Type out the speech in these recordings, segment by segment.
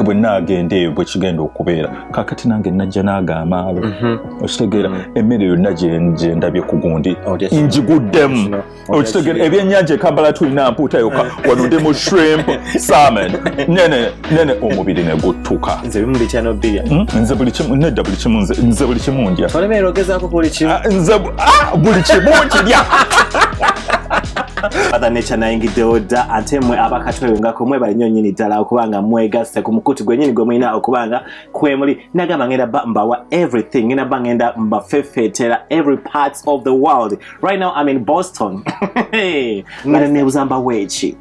bwe naagenda eyo bwe kigenda okubeera kakati nange najja n'agamba abo okitegeera emmere yonna gye ndabye ku gundi njiguddemu okitegeera ebyennyanja e Kampala tulina mpuuta yokka wano ndi mu shrimp salmon nene omubiri ne guttuka nze bimu bikyano bbirya nze buli kimu nedda buli kimu nze buli kimu ndya olemeera ogezaako buli kimu nze buli kimu nkirya Mother Nature nayingiddewo dda ate mmwe abakatweyongako mwebale nnyo nnyini ddala okubanga mwegasse ku mukutu gwennyini gwe mulina okubanga kwemuli nagamba ngenda ba mbawa everything ngenda ba ngenda mbafefeetera every parts of the world. Right now I'm in Boston. Ngenda neebuza mbaweeki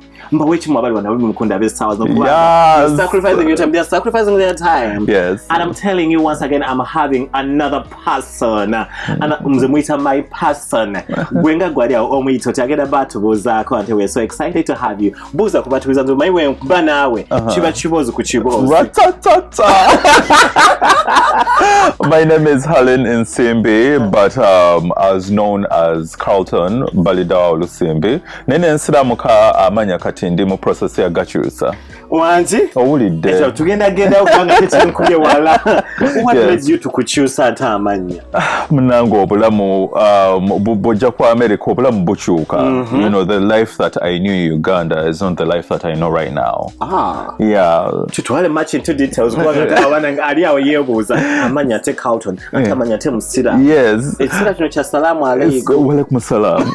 mwabali wana mukunda best hours no yes. Sacrificing your time, they are sacrificing their time. Yes. And I'm telling you once again, I'm having another person and mze muita my person gwenga gwali awo omuyito tagenda batubuzaako ante we're so excited to have you buza kubatubuza nzo maiwe nkuba nawe kiba kibozo ku kibozo. My name is Halin Nsimbi, but as known as Calton Walusimbi. Nene nsiramuka amanya kati ndi mu process ya gakyusa. Wanji? Owulidde. Ekyo tugenda genda okubanga tekinkuye wala. What led you to kukyusa ate amanya? Munange obulamu bujja ku America obulamu bukyuka. You know, the life that I knew in Uganda is not the life that I know right now. Yeah. Tutwale much into details kubanga abana ali awo yeebuuza amanya ate Calton ate amanya ate musira. Yes. Ekisira kino kya salaamu alaykum. Wa alaykum salaam.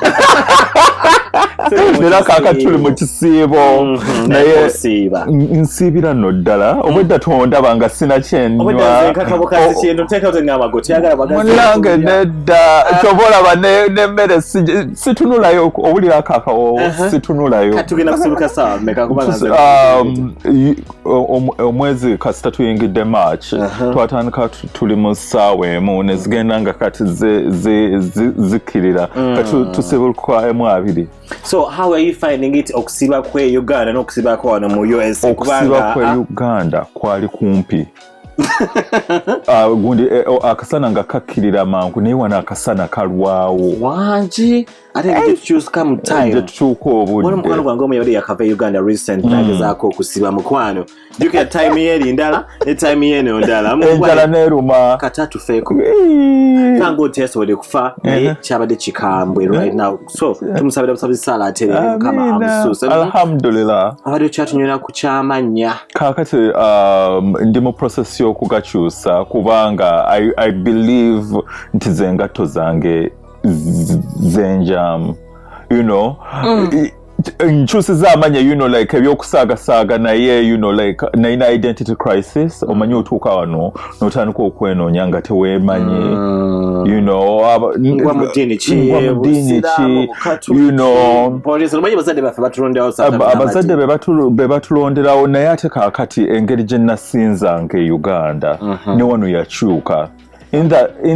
Nera kaka tuli mu kisiibo naye nsiibira nno ddala obwedda tondaba nga sina kyennywa munange nedda kyoba olaba n'emmere situnulayo owulira akakawo situnulayo omwezi kasita tuyingidde March twatandika tuli mu ssaawa emu ne zigenda nga kati zikkirira kati tusibulukwamu abiri. So how are you finding it okusiba kwe Uganda n'okusiba kwa wano mu US? Okusiba kwe Uganda kwali kumpi. Gundi akasana nga kakkirira mangu naye wana akasana kalwawo. Wanji ate nge choose come time. Jetuko obudde. Mwana mukwano gwange omuyali yakava Uganda recent nagezaako okusiba mukwano. Jukira time yeri ndala ne time yene ndala. Enjala neruma. Katatu feeko. Tango tesobode kufa naye kyabadde kikambwe right now. So tumusabira busabisa sala atere kama amususa. Alhamdulillah. Abadde kyatunyona ku kyamanya. Kakati ndi mu process y'okugakyusa kubanga I believe nti zengatto zange zenjamu, you know. Nkyusiza amanya, you know, like ebyokusaagasaaga naye, you know, like naina identity crisis omanyi otuuka wano n'otandika okwenoonya nga teweemanyi, you know, ngwa mu ddiini ki, you know, abazadde be batulonderawo naye ate kaakati engeri gye nasinzanga e Uganda ne wano yakyuka in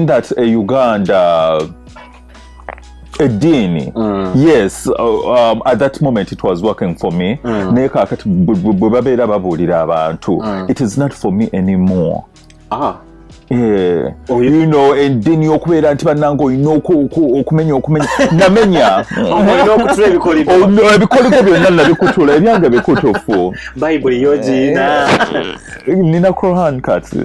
that Uganda edini yes at that moment it was working for me naye kakati bwe babeera babuulira abantu it is not for me anymore. You know, edini okubeera nti bannange olina okumenya namenya ebikoleko byonna nabikutula ebyange bikutufu Bible yogina nina Quran kati.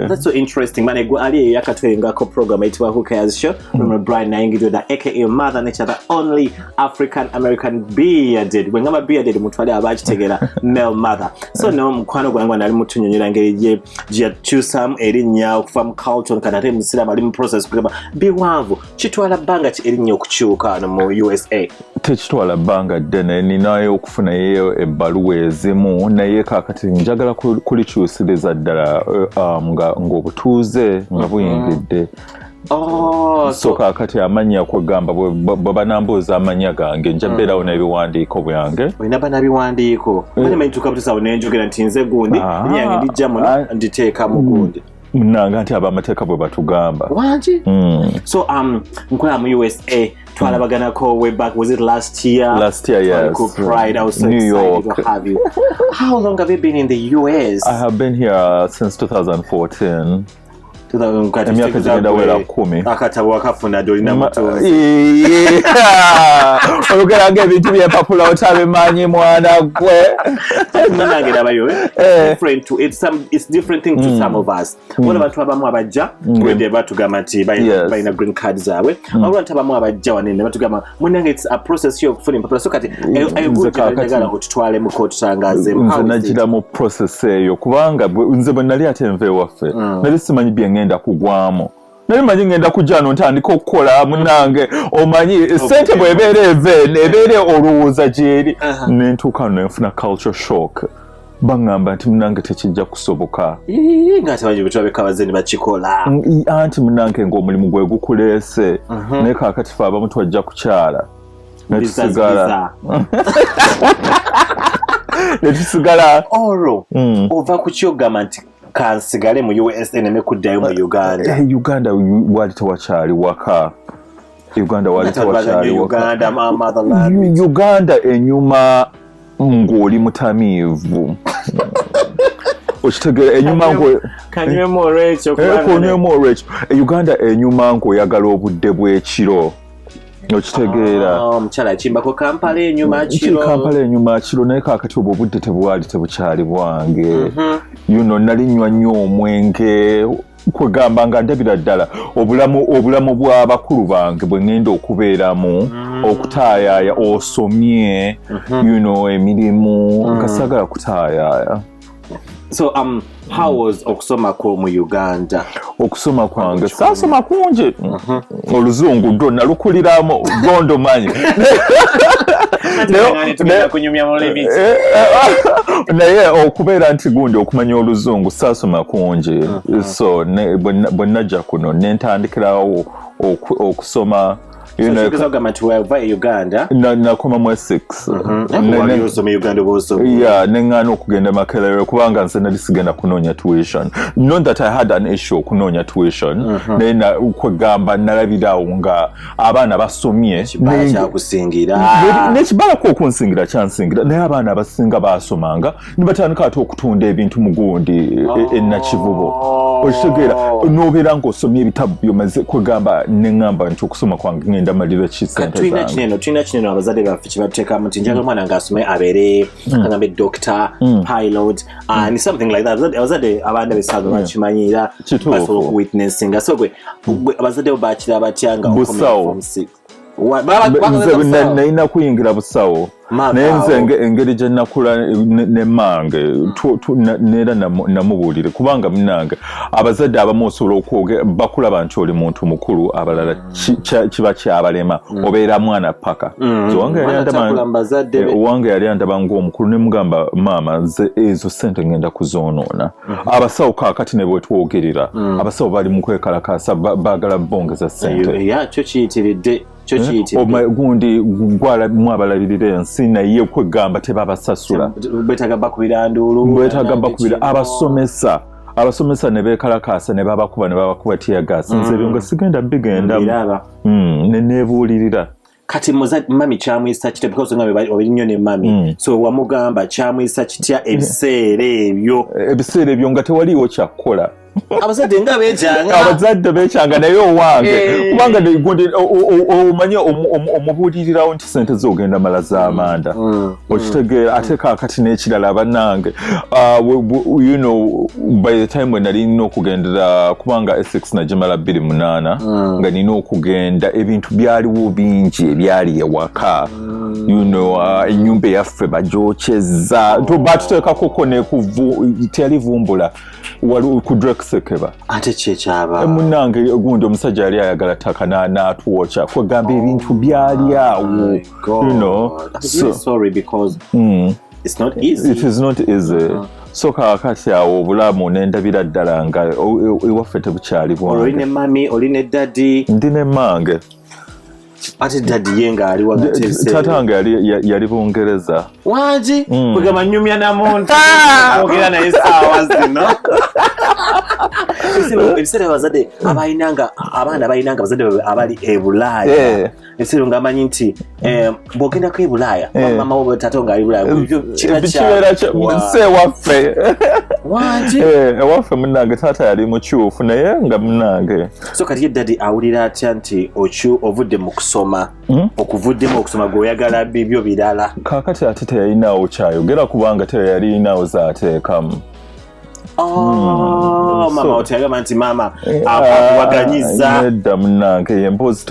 That's so interesting man. Ali yakatwengako program etwa Who Cares Show from Brian Nayingidwe aka Mother Nature, the only African American bearded wengama bearded mutwale abakitegera male mother. So no mukwano gwange nali mutunyonyera ngeri je choose erinnya okuva mu Calton kanate musira ali mu process kugamba biwanvu kitwala bbanga ki erinnya okukyuka no mu USA. Tekitwala bbanga ddene ninayo okufuna yeyo ebbaluwa ezimu naye kakati njagala kulikyusiriza ddala ng'obutuuze nga buyingidde. So kakati amanya kwegamba bwe banambuuza amanya gange nja mbeerawo n'ebiwandiiko byange. Olina bannabiwandiiko manituka butisawo nenjogera nti nze gundi nyange ndijja muno nditeeka mu gundi nanga nti ab'amateeka bwe batugamba. Wanji? So nkola mu USA twalabaganako way back, was it last year? Last year, yes. Pride, I was so New excited York. to have you. How long have you been in the US? I have been here since 2014. emyaka gigenda wera 10 akatabo akafuna dolina muto olugera ng'ebintu byempapula otabimanyi mwana gwe munange abayo different to it's different thing to some of us wala abantu abamu abajja wede batugamba nti bayina green card zaabwe abantu abamu abajja wanene batugamba munange it's a process y'okufuna empapula so kati ayogera otutwale mu court tangaze nze nagira mu process eyo kubanga nze bwe nali ate nve waffe nali simanyi bye ngenda kugwamu nali manyi ngenda kujjano ntandika okukola munange omanyi sente bwebeera ebeere olowooza gyeri nentuuka nenfuna culture shock bangamba nti munange tekijja kusoboka nga tabanyi bitwabeka abazeni bakikola anti munange ng'omulimu gwe gukuleese naye kaakati fe abamu twajja kukyala netusigala olwo ova ku kyogamba nti kansigale mu USA neme kuddayo mu Uganda Uganda wali tewakyali waka Uganda enyuma ng'oli mutamiivu okitegera enyuma kanywemu olwekyo Uganda enyuma ng'oyagala obudde bw'ekiro okitegeera omukyala akimbako Kampala enyuma kiro naye kaakati obwo obudde tebukyali bwange nalinywa nnyo omwenge kwegamba nga ndabira ddala obulamu bw'abakulu bange bwe ngenda okubeeramu okutaayaaya osomye emirimu nga saagala kutaayaaya. So how was okusoma ko mu Uganda? Okusoma kwange saasoma kungi oluzungu ndo nalukuliramu gondo manyi naye okubeera nti gundi okumanya oluzungu saasoma kungi so bwe najja kuno nentandikirawo okusoma Uganda nakoma mu 6 neŋŋaana okugenda Makerere kubanga nze nali sigenda kunoonya tuition. Not that I had an issue okunoonya tuition naye kwegamba nalabirawo nga abaana basomye nekibalako okunsingira kyansingira naye abaana abasinga basomanga ne batandika ate okutunda ebintu mu gundi enakivubo okitegeera n'obeera ng'osomye ebitabu byomaze kwegamba neŋŋamba nti okusoma kwange ngenda malira kisente zange. Tulina kineno abazadde baffe kibateekamu nti njagala omwana ng'asome abeere kangambe doctor pilot and something like that. Abazadde abaana besaga bakimanyira basobola okuwitnessinga so gwe abazadde bo bakira batya nga busawo nalina kuyingira busawo naye nze engeri gye nakula ne mange neera namubuulire kubanga munange abazadde abamu osobola bakulaba nti oli muntu mukulu abalala kiba kyabalema obeera mwana paka owange yali andaba ng'omukulu ne mugamba maama nze ezo sente ngenda kuzoonoona abasawo kaakati ne bwe twogerera abasawo bali mu kwekalakaasa baagala bongeza sente kyo kiyitiridde gundi mwabalabirira ensi naye kwegamba tebabasasula betaaga bakubira nduulu abasomesa ne beekalakaasa ne babakuba tiyagasi nze ebyo nga sigenda bigenda neneebuulirira kati mami kyamuyisa kitya because nga obinnyo ne mami so wamugamba kyamuyisa kitya ebiseera ebyo nga tewaliiwo kyakkola abazadde nga beekyanga naye owange kubanga gundi omanye omubuulirirawo nti sente zogenda mala z'amanda okitegeera ate kaakati n'ekirala bannange by the time we nali nina okugendera kubanga Essex nagimala 28 nga nina okugenda ebintu byaliwo bingi ebyali ewaka ennyumba yaffe bagyokyeza batuteekakoko teyalivumbula wali ku Sekeba ate kyekyaba munange gundi omusajja yali ayagala ttaka n'atwokya kwegamba ebintu byali awo sorry because it's not easy. It is not easy. So kaakati awo obulamu nendabira ddala nga ewaffe tebukyali bwange. Oline mami oline daddy ndi ne mange ate daddy yenga ali wagatese tatange yali Bungereza waji kwegamba nyumya na muntu ogera na isawa zino Ebiseera bazadde abaana bayinanga bazadde abali e Bulaaya. Ebiseera ngamanyi nti bw'ogendako e Bulaaya mama wo taata nga ali Bulaaya kibeera sewaffe ewaffe munnange taata yali mukyufu naye nga munnange. So kati ye dadi awulira atya nti ovudde mu kusoma okuvuddemu okusoma gw'oyagala bibyo birala? Kaakati ate teyalinawo kyayogera kubanga teyalinawo zaateekamu. Mama otayagamba nti mama akuwaganyiza nedda munnange empozi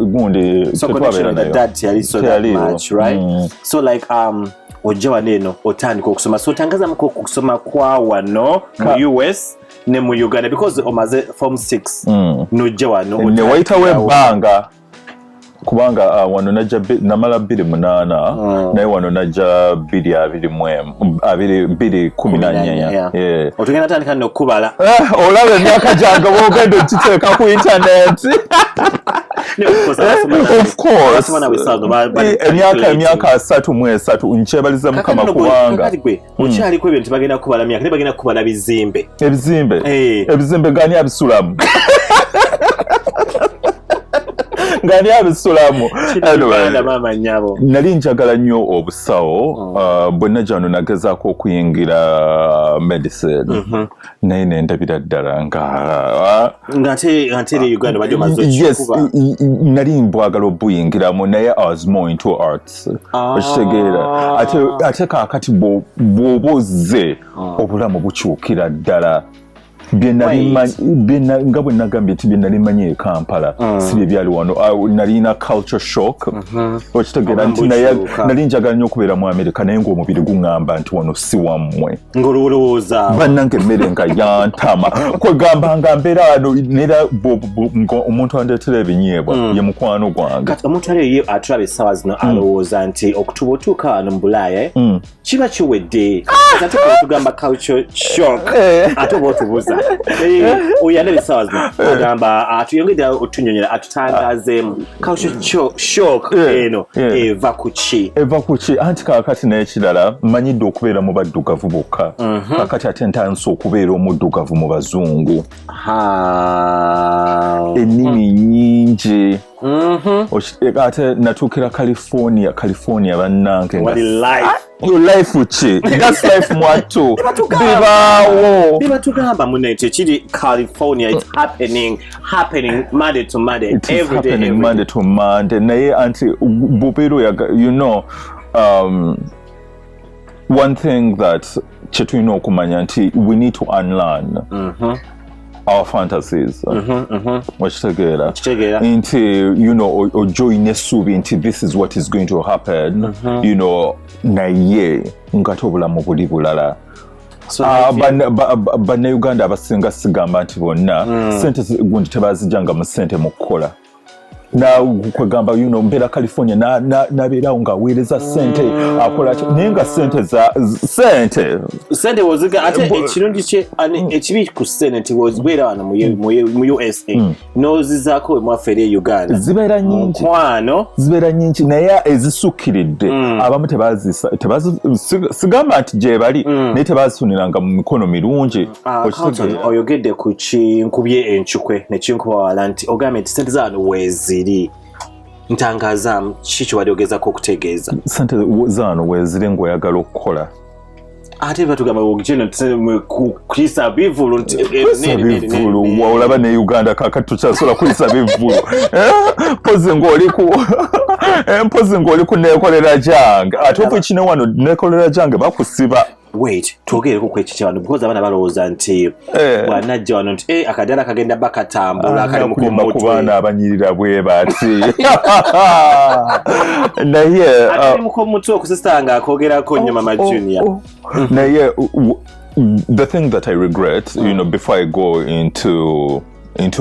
gundi tetwabeera nayo. So like ojja wano eno otandika okusoma, so tangazamuko okusoma kwa wano mu US ne mu Uganda because omaze form 6 nojja wano ne wayitawo ebbanga kubanga wano najja namala 28 naye wano najja 2014. Otugenda tandika nokubala olaba emyaka gyange bwogenda okiteeka ku internet. Of course emyaka 33 nkyebaliza mukama kubanga okyaliko ebyo nti bagenda kubala myaka ne bagenda kubala bizimbe gani abisulamu ngani abisulamu. Nali njagala nnyo obusawo bwe najja wano nagezaako okuyingira medicine naye nendabira ddala nali mbwagala obuyingiramu naye I was more into arts. Okitegeera ate kaakati bw'oba ozze obulamu bukyukira ddala. Nga bwe nagambye nti bye nali manyi e Kampala si bye byali wano. Nalina culture shock. Okitegeera nti naye nali njagala nnyo okubeera mu Amerika naye ng'omubiri guŋŋamba nti wano si wammwe. Ng'olowooza bannange emmere nga yantama kwegamba nga mbeera wano neera omuntu andeetera ebinyeebwa ye mukwano gwange. Kati omuntu aliyo atulaba essaawa zino alowooza nti okutuba otuuka wano mu Bulaaya kiba kiwedde. Ate tugamba culture shock ate oba otubuuza oyandebe essaawa zino agamba atuyongedde otunyonyera atutangazeemu culture shock eno eva ku ki? Anti kaakati n'ekirala mmanyidde okubeera mu baddugavu bokka kaakati ate ntandise okubeera omuddugavu mu bazungu. Ennimi nnyingi. Ate natuukira California bannange life ki that's life mwattu bibaawo bibatugamba munne nti ekiri California it's happening Monday to Monday every day Monday to Monday naye anti bubeera one thing that kyetulina okumanya nti we need to unlearn our fantasies. Wakitegeera nti ojoyina essuubi nti this is what is going to happen naye ngate obulamu buli bulala. Bannayuganda abasinga sigamba nti bonna sente gundi tebazijjanga mu ssente mu kukola. Kwegamba mbeera California nabeerawo ng'aweereza ssente akola naye nga ssente woziga ate ekirungi kye ekibi ku ssente nti wozibeera wano mu USA n'ozizaako mwaffe eri e Uganda zibeera nyingi naye ezisukkiridde abamu sigamba nti gye bali naye tebazifuniranga mu mikono mirungi. Oyogedde ku kinkubye encukwe ne kinkuba wala nti ogambye nti ssente zaano weeziri ntangazaamu kiki wali ogezaako okutegeeza? Ssente zaano weeziri ng'oyagala okukola ate batugamba kuyisa bivulu olaba ne Uganda kaakati tukyasobola kuyisa bivulu mpozi ng'oli ku neekolera gyange ate oba ekine wano neekolera gyange bakusiba. Wait, twogereko ku ekyo ky'abantu because abaana balowooza nti bw'anajja wano nti akadala kagenda bakatambula kali mu kumutwe. Ku baana abanyirira bwe bati naye ate mu kumutwe okusista nga akogerako nnyo Mama Junior. Naye the thing that I regret, before I go into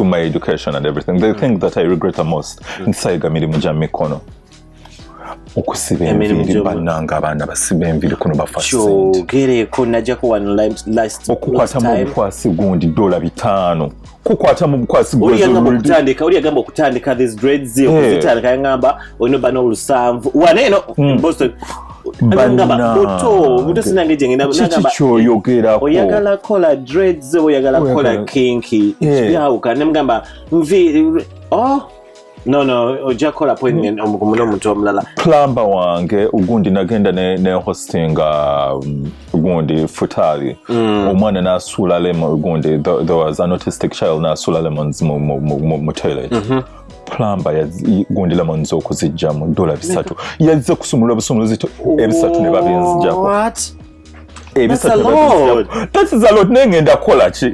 my education and everything, the thing that I regret the most nsaiga mirimu gya mikono. Okusiba enviiri bannanga abaana basiba enviiri kuno bafa ssente. Kyogereko najjako wano last okukwata mu bukwasi gundi $5 kukwata mu bukwasi oli yagamba okutandika these dreads okuzitandika yagamba olina bano 7 waneeno Boston buto sinange jengenda oyagala kola dreads oyagala kola kinky byawuka nemugamba no ojja kola appointment omuntu omulala. Plumber wange ugundi nagenda ne hostinga ugundi futali omwana nasula lemon ugundi there was an autistic child nasula lemons mu toilet. Plumber gundi lemons okuzijjamu $3 yazze kusumula busumuluzi ebisatu ne babinzijjako. What? That's a lot nengenda kola ki.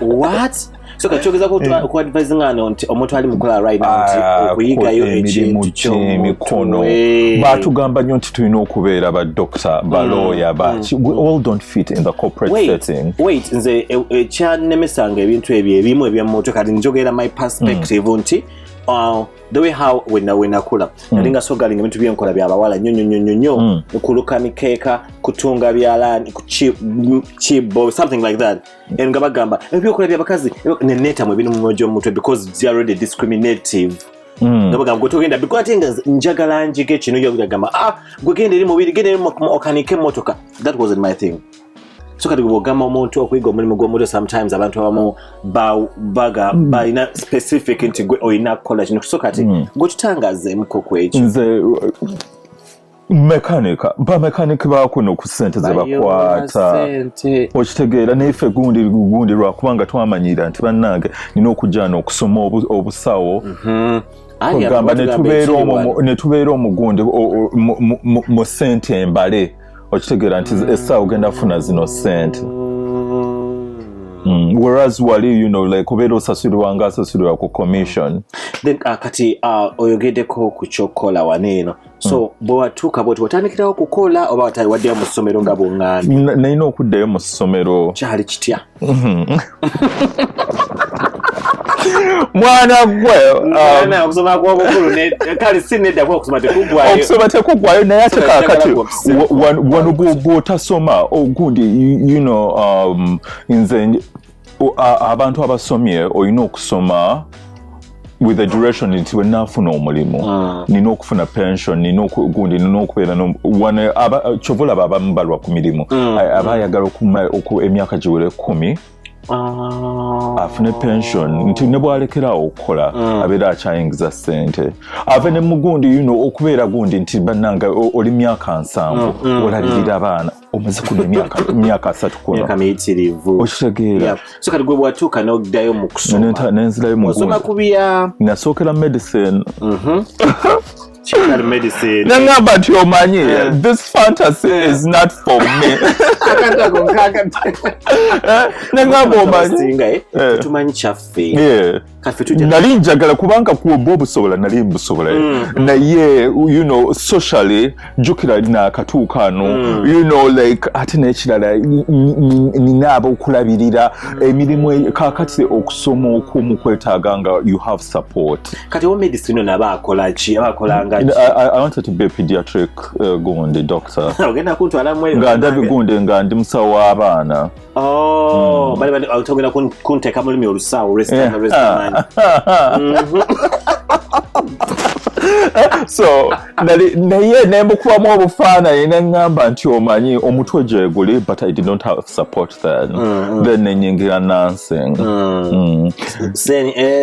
What? So kachogeza ku advise ngano nti omuntu ali mukola right now nti okuyigayo ekintu ky'emikono batugamba nnyo nti tulina okubeera ba doctor ba lawyer we all don't fit in the corporate setting. Wait nze ekyanemesanga ebintu ebyo ebimu ebyamoto kati njogera my perspective nti the way how when akula nalinga sogalinga ebintu byenkola byabawala nnyo okuluka mikeeka kutunga byalani chibo something like that and gabagamba ebyokola byabakazi neneta mu binu mmojo omutwe because they are already discriminative. Gabagamba gotogenda because atenga njagala njige kino yo gagamba gwegenda eri mubiri genda okanike motoka. That wasn't my thing. So kati gogamba omuntu okuyiga omulimu gw'omuntu sometimes abantu abamu baga balina specific nti gwe oyina kukola kino so kati gotutangaze mukoko ekyo. Nze mechanic bakuno ku sente ze bakwata okitegeera naife gundi lwakubanga twamanyira nti bannange nina okujjana okusoma obusawo kugamba netubeera omugundi mu sente embale okitegeera nti essaawa ogenda funa zino sente. Whereas wali like obeera osasulirwa nga asasulirwa ku commission. Then kati oyogeddeko ku kyokola waneeno so bwewatuuka bwoti watandikirawo kukola oba waddeyo mu ssomero nga bw'oŋŋambye? Nalina okuddayo mu ssomero. Kyali kitya? Mwana gwe okusoma kw'obukulu kale si neddako okusoma tekugwayo naye ate kaakati wano bw'otasoma ogundi nze abantu abasomye olina okusoma with the duration nti wennaafuna omulimu nina okufuna pension nina okubeera kyovulaba abamu balwa ku mirimu abayagala emyaka giwere 10 afune pension nti ne bwalekerawo okukola abeera akyayingiza ssente ave ne mugundi okubeera gundi nti bannanga oli myaka 7 olabirira abaana omaze kuba emyaka 3 kuno myaka miyitirivu okitegeera. So kati gwe bwatuuka n'oddayo mu kusoma nenzirayo mu osoma kubya nasookera medicine. Medicine. Nangamba nti omanyi this fantasy is not for me. Nangamba omanyi tumanyi kyaffe nali njagala kubanga kuoba obusobola nali mbusobola naye socially jukira nakatuukano like ate n'ekirala nina abokulabirira emirimu kakati okusoma okumu kwetaaga nga you have support. Kati wa medicine naba akola ki abakolanga I wanted to be a pediatric gundi doctor. Ogenda kuntwala mwe nga ndabi gundi nga ndi musawo w'abaana. Bali utogenda kunteka mulimi olusawo restaurant. So naye nembukubamu obufaananyi neŋŋamba nti omanyi omutwe gye guli but I did not have support then. Then nenyingira nursing.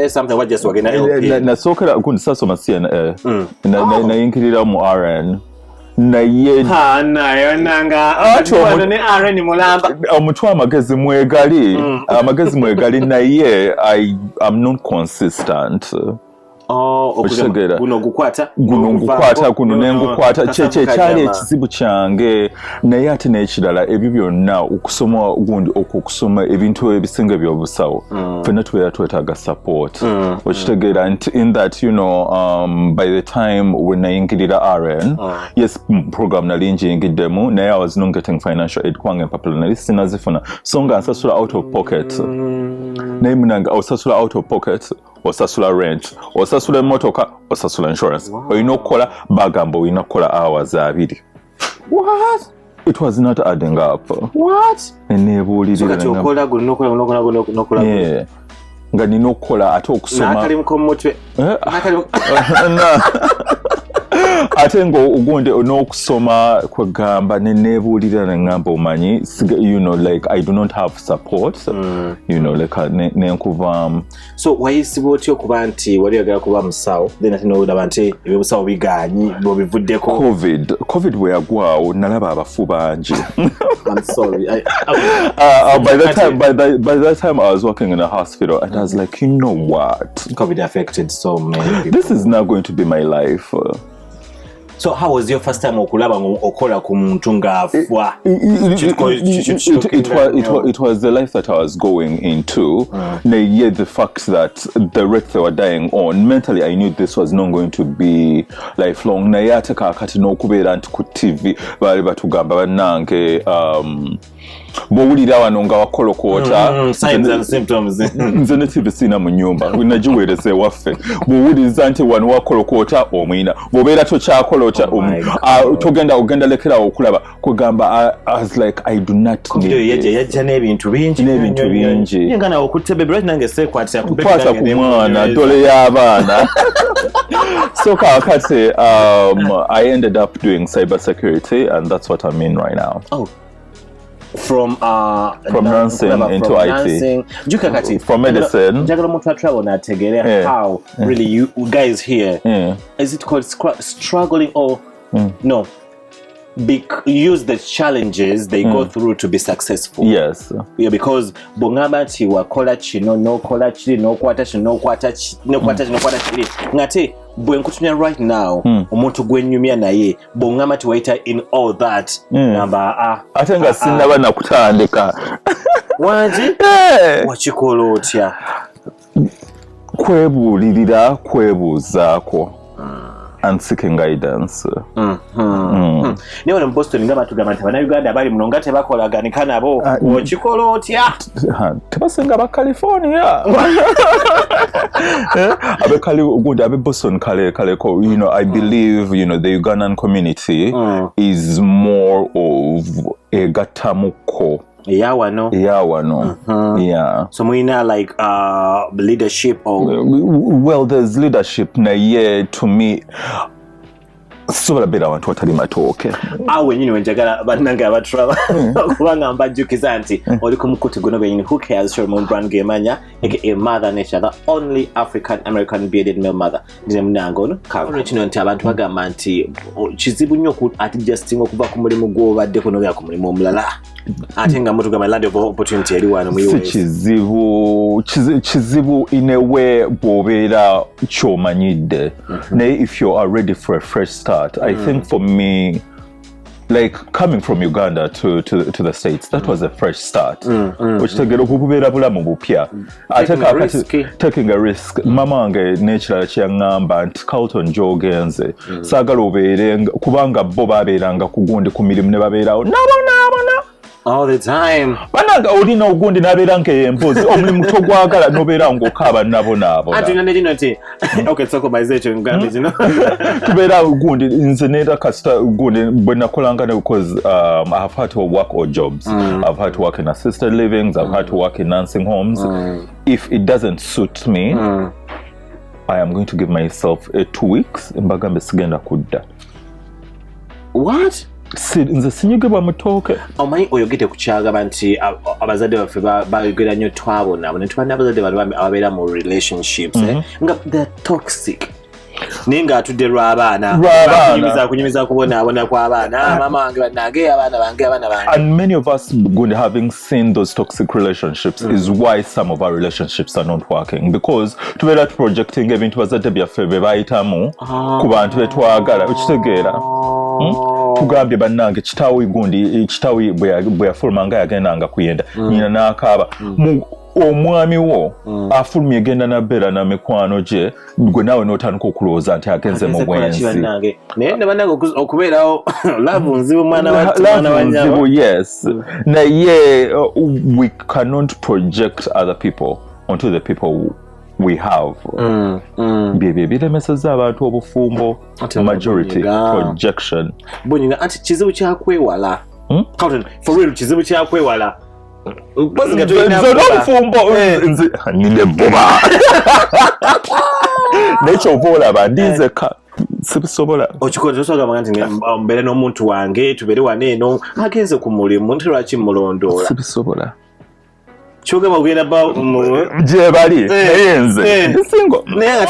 Something what just wagenda LP. Nasookera gundi sasoma CNA. Nayingirira mu RN. Naye nayo nanga ne RN mulamba omutwe amagezi mwegali naye I'm not consistent. Guno ngukwata kuno nengukwata kyali ekizibu kyange naye ate n'ekirala ebyo byonna okusoma gundi okusoma ebintu ebisinga by'obusawo ffenna tubeera twetaaga support okitegeera nti in that by the time when nayingirira RN yes program nali njiyingiddemu naye I was not getting financial aid kwange empapula nali sinazifuna so nga nsasula out of pocket naye munange osasula out of pocket osasula rent osasula emotoka osasula insurance olina okukola bagamba olina kukola hours 2. What? It was not adding up. What? Enebuulirira nga nina okukola ate okusoma ate ng'ogundi n'okusoma kwegamba nenebuulira nengamba omanyi you know like I do not have support you know like nenkuvaamu. So wayisibwa otya okuba nti wali oyagala kuba musawo then ate n'olaba nti ebyobusawo bigaanyi bwebivuddeko? covid bwe yagwawo nalaba abafu bangi. I'm sorry. By that time I was working in a hospital and I was like, you know what? COVID affected so many people. This is not going to be my life. So how was your first time okulaba okola ku muntu ng'afwa? It was the life that I was going into. Yet the fact that the rate they were dying on, mentally I knew this was not going to be lifelong. Naye ate kaakati n'okubeera nti ku TV baali batugamba bannange bw'owulira wano nga wakolokoota signs and symptoms. Nze ne TV sina mu nnyumba nagiweereza ewaffe. Bw'owuliriza nti wano wakolokoota omwina, bw'obeera tokyakola togenda lekerawo okulaba kugamba. I was like I do not need yajja n'ebintu bingi nga nawe okutte bebe right nange seekwatira kukwata ku mwana dole y'abaana. So kakati I ended up doing cyber security and that's what I'm in right now. From nursing into IT. From medicine. Njagala omuntu atravel n'ategeera how really you guys here is it called struggling or no use the challenges they go through to be successful. Yes. Yeah, because bongamba nti wakola kino nokola kiri nokwata kino nokwata kiri ngate bwe nkutunya right now omuntu gwenyumya naye bongamba nti waita in all that namba ate nga sinaba nakutandika wangi wakikola otya? Kwebuulirira, kwebuuzaako and seeking guidance. Niwe mu Boston nga batugamba nti Bannayuganda bali muno nga tebakolaganika nabo okikola otya? Tebasinga ba California. Abe Boston kaleko, you know, I believe, you know, the Ugandan community is more of a gatamuko. Yeah, wano. Yeah. So muina like leadership or well, there's leadership na to me. Sobola bera abantu batali matooke. Awe nyine wenjagala bannanga abatraba kubanga mbajjukiza nti oli ku mukutu guno benyini who cares show mon brand gemanya aka mother nature, the only African American bearded male mother. Ndine munango ono kawo kino nti abantu bagamba nti kizibu nnyo ku adjusting okuva ku mulimu gw'obadde kuno ku mulimu omulala. Ate nga mutugamba land of opportunity eri wano mu US. Kizibu in a way bw'obeera ky'omanyidde. Naye if you are ready for a fresh start, I think for me, like coming from Uganda to the States, that was a fresh start. Which taking a risk. Mama wange nature kyangamba nti Calton jogenze sagala obeere kubanga bo babeeranga ku gundi ku mirimu ne babeerawo nabona all the time. Bananga olina ogundi nabeera nk'empozi omulimu togwagala nobeera ng'okaaba nabo. Ati nane dino ti. Okay, so commercialization ngambe zino. Tubeera ogundi nze neera kasita ogundi bwe nakolanga because I have had to work odd jobs. I've had to work in assisted livings. I've had to work in nursing homes. If it doesn't suit me, I am going to give myself 2 weeks. Mbagambe sigenda kudda. What? Nze sinyigibwa mutooke. Omanyi oyogedde ku kyagamba nti abazadde baffe bayogera nnyo twabona ne tuba abazadde bano ababeera mu relationships nga they're toxic. Naye ng'atudde lw'abaana kunyumiza kubonaabona kw'abaana mama wange bannange abaana bange. And many of us having seen those toxic relationships is why some of our relationships are not working, because tubeera projecting ebintu bazadde byaffe bye bayitamu ku bantu be twagala okitegeera. Tugambye bannange kitaawe bwe yafulumanga yagendanga kuyenda nyina n'akaaba omwami wo afulumye genda nabeera na mikwano gye gwe naawe n'otandika okulowooza nti agenze mu bwenzi. Naye ne bannange okubeerawo laavu nzibu mwana wa nnyabo. Yes. Naye we cannot project other people onto the people we have. Bye biremeseza abantu obufumbo, majority projection. Bunyinga ati kizibu kyakwewala. Calton, for real kizibu kyakwewala. Obufumbo nine boba. Nature of all about these sibisobola okikoze osobola nti mbere n'omuntu wange tubere wano eno agenze ku mulimu nti lwaki mulondoola sibisobola kyogamba kugenda ba gye bali naye nze singo naye nga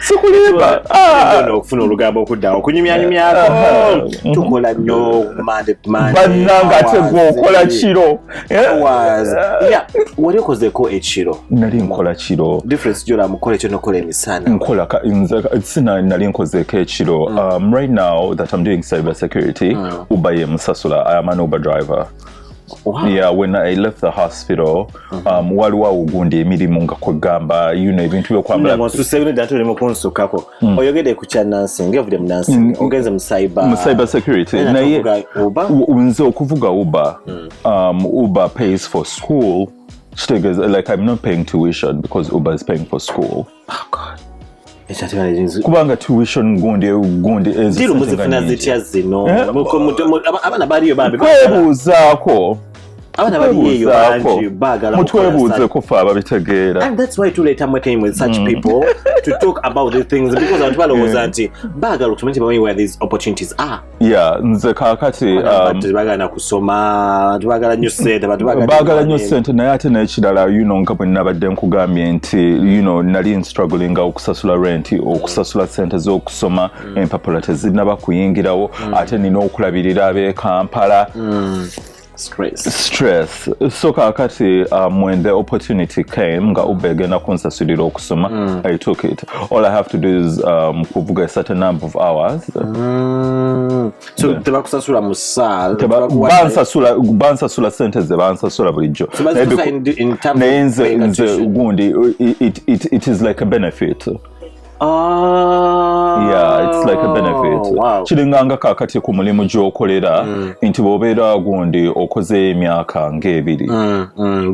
sikulimba okufuna olugambo okuddawo okunyumyanyumyako tukola nnyo bannanga ate gwokola kiro wali okozeko ekiro nali nkola kiro difference gyola mukola ekyo nokola emisana nkola sina nali nkozeeko ekiro right now that I'm doing cyber security Uber ye musasula I am an Uber driver. Wow. Yeah, when I left the hospital, waliwo ugundi emirimu nga kwegamba ebintu byokwambala nsusebino datu limo kunsukako oyogede ku Nansi ngevudde mu Nansi ogenze mu cyber security naye nze okuvuga Uber Uber pays for school like I'm not paying tuition because Uber is paying for school. Oh God. Kubanga tuition gundi ezifuna zitya zino abana baliyo babe kwebuuzaako abana baliyo banji bagala mutwebuuze kufa ababitegeera and that's why tuleeta came with such people to talk about these things because abantu balowooza nti bagala okumanya where these opportunities are. Yeah, nze kaakati bagala kusoma bagala nnyo ssente bagala nnyo ssente naye ate n'ekirala nga bwe nabadde nkugambye nti nali struggling okusasula rent okusasula ssente z'okusoma empapula tezinnaba kuyingirawo ate nina okulabirira ab'e Kampala. Stress. So kakati when the opportunity came nga Uber egenda kunsasulira okusoma I took it. All I have to do is kuvuga a certain number of hours. So tebakusasula musala bansasula sente ze bansasula bulijjo. Naye nze gundi it is like a benefit. Yeah, it's like a benefit. Wow. Kiringanga kakati ku mulimu gy'okolera nti bw'obeera gundi okoze emyaka ng'ebiri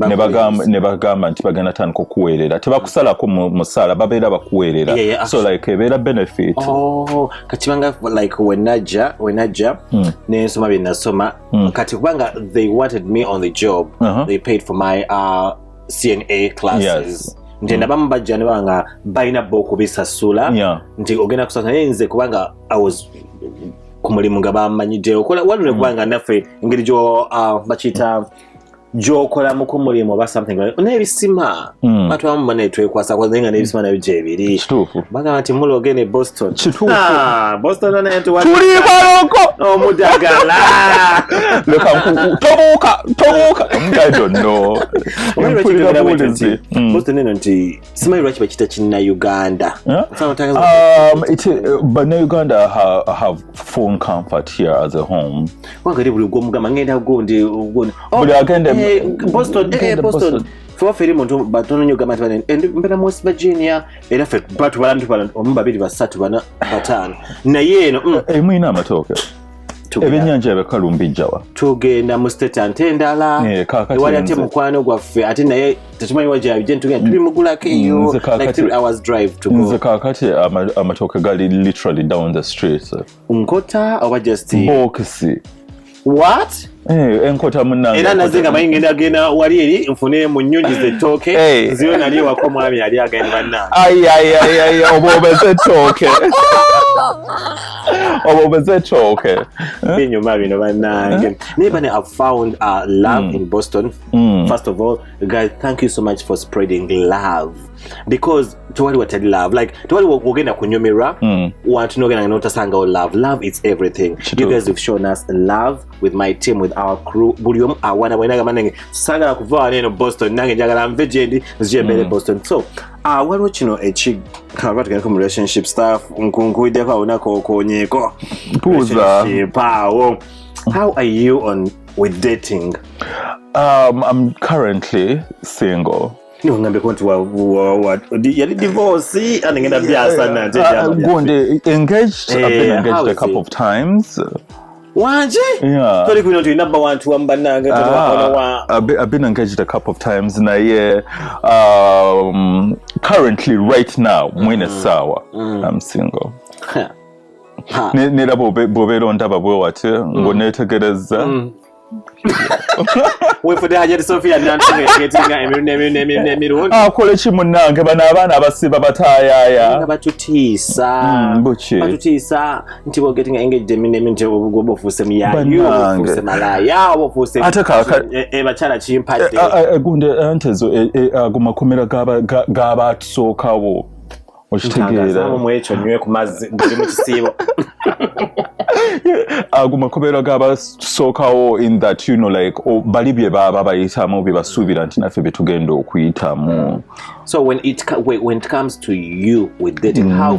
ne bagamba nti bagenda tandika okuweerera tebakusalako musaala babeera bakuweerera so like ebeera benefit. Kati banga like wenajja n'ensoma bye nasoma kati kubanga they wanted me on the job they paid for my CNA classes. Yes. Nti nabamu bajja ne banga balina bo okubisasula nti ogenda kusasula naye nze kubanga I was ku mulimu nga bamanyidde okola walune kubanga naffe engeri gyo bakiyita gy'okolamu ku mulimu oba something n'ebisima bantu abamu banetwekwasa naye nga n'ebisima nabyo gyebiri bagamba nti mula ogende Boston Boston naye tuli baloko omudagala tobuuka I don't know Boston eno nti simanyi lwaki bakiyita kinnauganda Bannayuganda have phone comfort here as a home wangeri buli gwomugamba ngenda gundi buli agende Boston fo feri muntu batono nyo gama twane mbera mu West Virginia era fe batu balantu omu babiri basatu bana batano na yeno mwina amatoke ebyenyanja ebekalumbijjawa tugenda mu state antendala wali ate mukwano gwaffe ate naye tetumanyi waje tugenda tuli mugulako eyo like 3 hours drive to go. Nze kakati amatoke gali literally down the street nkota oba just boxi what enkota munange era nazenga mayingenda agenda wali eri nfune mu nnyonyi z'ettooke ziyo nali wako mwami yali agenda banna obobezetoke binyuma bino bannange naye bane I've found love in Boston. First of all guys, thank you so much for spreading love because tewali watali love like tewali wogenda kunyumirwa wantu nogenda notasanga love is everything. You guys have shown us love with my team with our crew buli omu awana bwenaga manenge sagala kuva neno Boston nange njagala mve gyendi nzijembere Boston so waliwo kino ekikaba tugenda mu relationship stuff nkunkuiddeko awonako okonyeko awo how are you on with dating? I'm currently single. Ngambe konti yali divorce anengenda byasa nanje engaged. I've been engaged a couple of times. Wanje? Yeah. Toli kuno number 1 to ambananga I've been engaged a couple of times na currently right now mwine sawa I'm single. Nera bobeera ondaba bwe wate ng'oneetegereza wefude hajati Sophia nantunge getinga emirundi akole kimunange bano abaana abasiba batayaya batutiisa nti bogetinga engaged eminemi nti obofuse muyayo obofuse malaya obofuse bakyala kimpadde gunde ntezo ago makomera g'abatusookawo okitegeera mu ekyo nywe ku mazzi ndi mu kisiibo ago makomera g'abatusookawo in that you know like bali bye baba bayitamu bye basuubira nti naffe betugenda okuyitamu. So when it comes to you with dating, how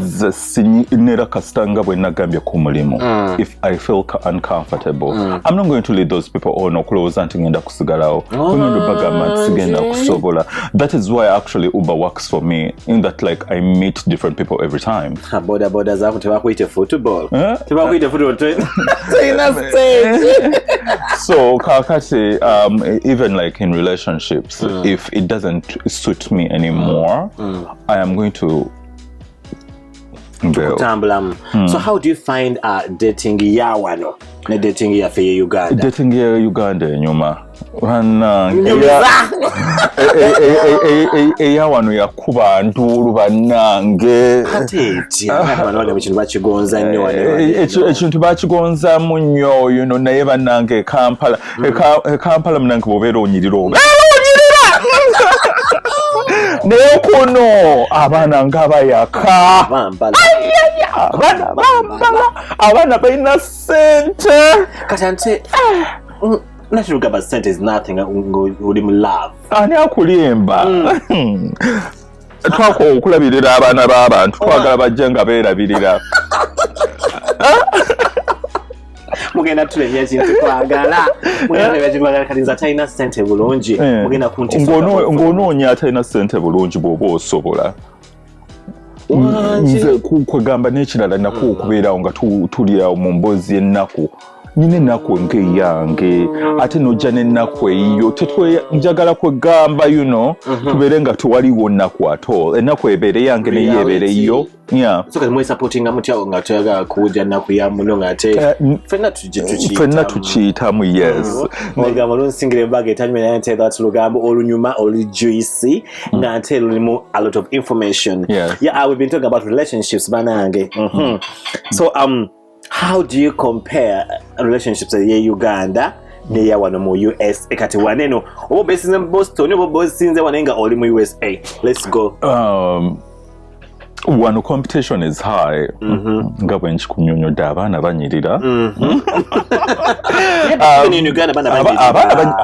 nera kasitanga bwe nagambye ku mulimu if I feel uncomfortable I'm not going to lead those people on okulowooza nti ngenda kusigalawo ngenda bagamba nti sigenda kusobola. That is why actually Uber works for me in that like I meet different people every time. boda zaako tebakuyita football so kakati even like in relationships if it doesn't suit me anymore I am going to so how do you find dating ya wano ne dating ya fe Uganda? Dating ya Uganda enyuma eya wano yakuba ntuulu bannange ekintu bakigonzamu nnyo you know naye bannange Kampala munange bwobeera onyirira naye kuno abaana ng'abayaka abaana balina ssente kati ante natugamba ssente is nothing uli mu love ani akulimba twakola okulabirira abaana b'abantu twagala bajje nga beerabirira mugenda tulebya ekintu twagala kati nze atalina ssente bulungi mugenda ng'onoonya atalina ssente bulungi bw'oba osobola nze kwegamba n'ekirala nakwo okubeerawo nga tuli awo mu mboozi y'ennaku nyina ennaku ng'eyange ate n'ojja n'ennaku eyiyo njagala kwegamba you know tubeere nga tewaliwo nnaku at all ennaku ebeere yange naye ebeere yo mwesupportinga mutya nga toyagala kuwulira nnaku ya muno ng'ate ffenna tukiyitamu yes negamba olunsingira embaga etanyuma naye nte that lugambo olunyuma olujuicy nga nte lulimu a lot of information. We've been talking about relationships banange so how do you compare relationships ye Uganda neya wano mu US ekati waneno obo besinze mu Boston obo bosinze wanenga oli mu USA? Let's go. Wano competition is high nga bwe nkikunyonyodde abaana banyirira